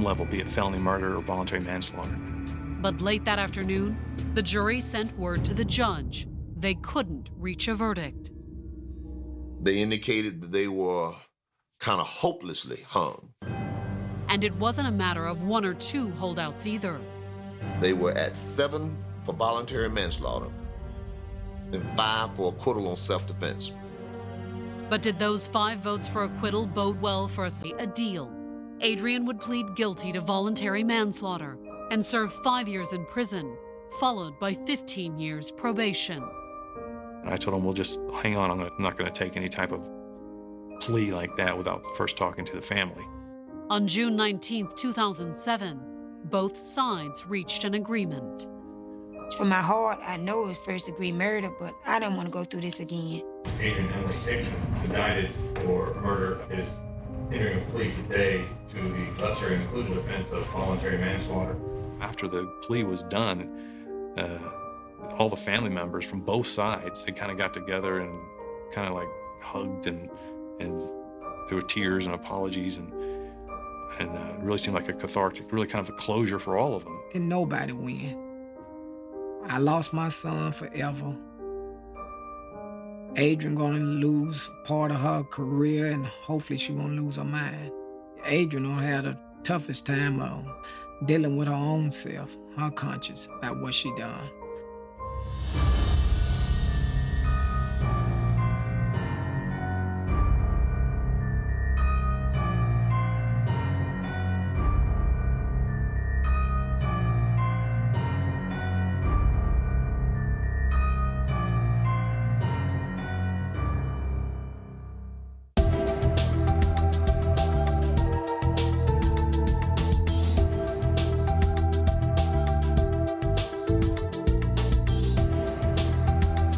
[SPEAKER 20] level, be it felony murder or voluntary manslaughter.
[SPEAKER 1] But late that afternoon, the jury sent word to the judge they couldn't reach a verdict.
[SPEAKER 8] They indicated that they were kind of hopelessly hung.
[SPEAKER 1] And it wasn't a matter of 1 or 2 holdouts either.
[SPEAKER 8] They were at 7 for voluntary manslaughter and 5 for acquittal on self-defense.
[SPEAKER 1] But did those 5 votes for acquittal bode well for a deal? Adrian would plead guilty to voluntary manslaughter and serve 5 years in prison, followed by 15 years probation.
[SPEAKER 20] And I told him, well, just hang on, I'm not going to take any type of plea like that without first talking to the family.
[SPEAKER 1] On June 19, 2007, both sides reached an agreement.
[SPEAKER 18] From my heart, I know it was first-degree murder, but I don't want to go through this again.
[SPEAKER 13] Agent Emily Hickson, indicted for murder, is entering a plea today to the lesser included offense of voluntary manslaughter.
[SPEAKER 20] After the plea was done, all the family members from both sides, they kind of got together and kind of like hugged, and there were tears and apologies, and it really seemed like a cathartic, really kind of a closure for all of them.
[SPEAKER 19] Didn't nobody win. I lost my son forever. Adrian gonna lose part of her career, and hopefully she won't lose her mind. Adrian gonna have the toughest time dealing with her own self, her conscience about what she done.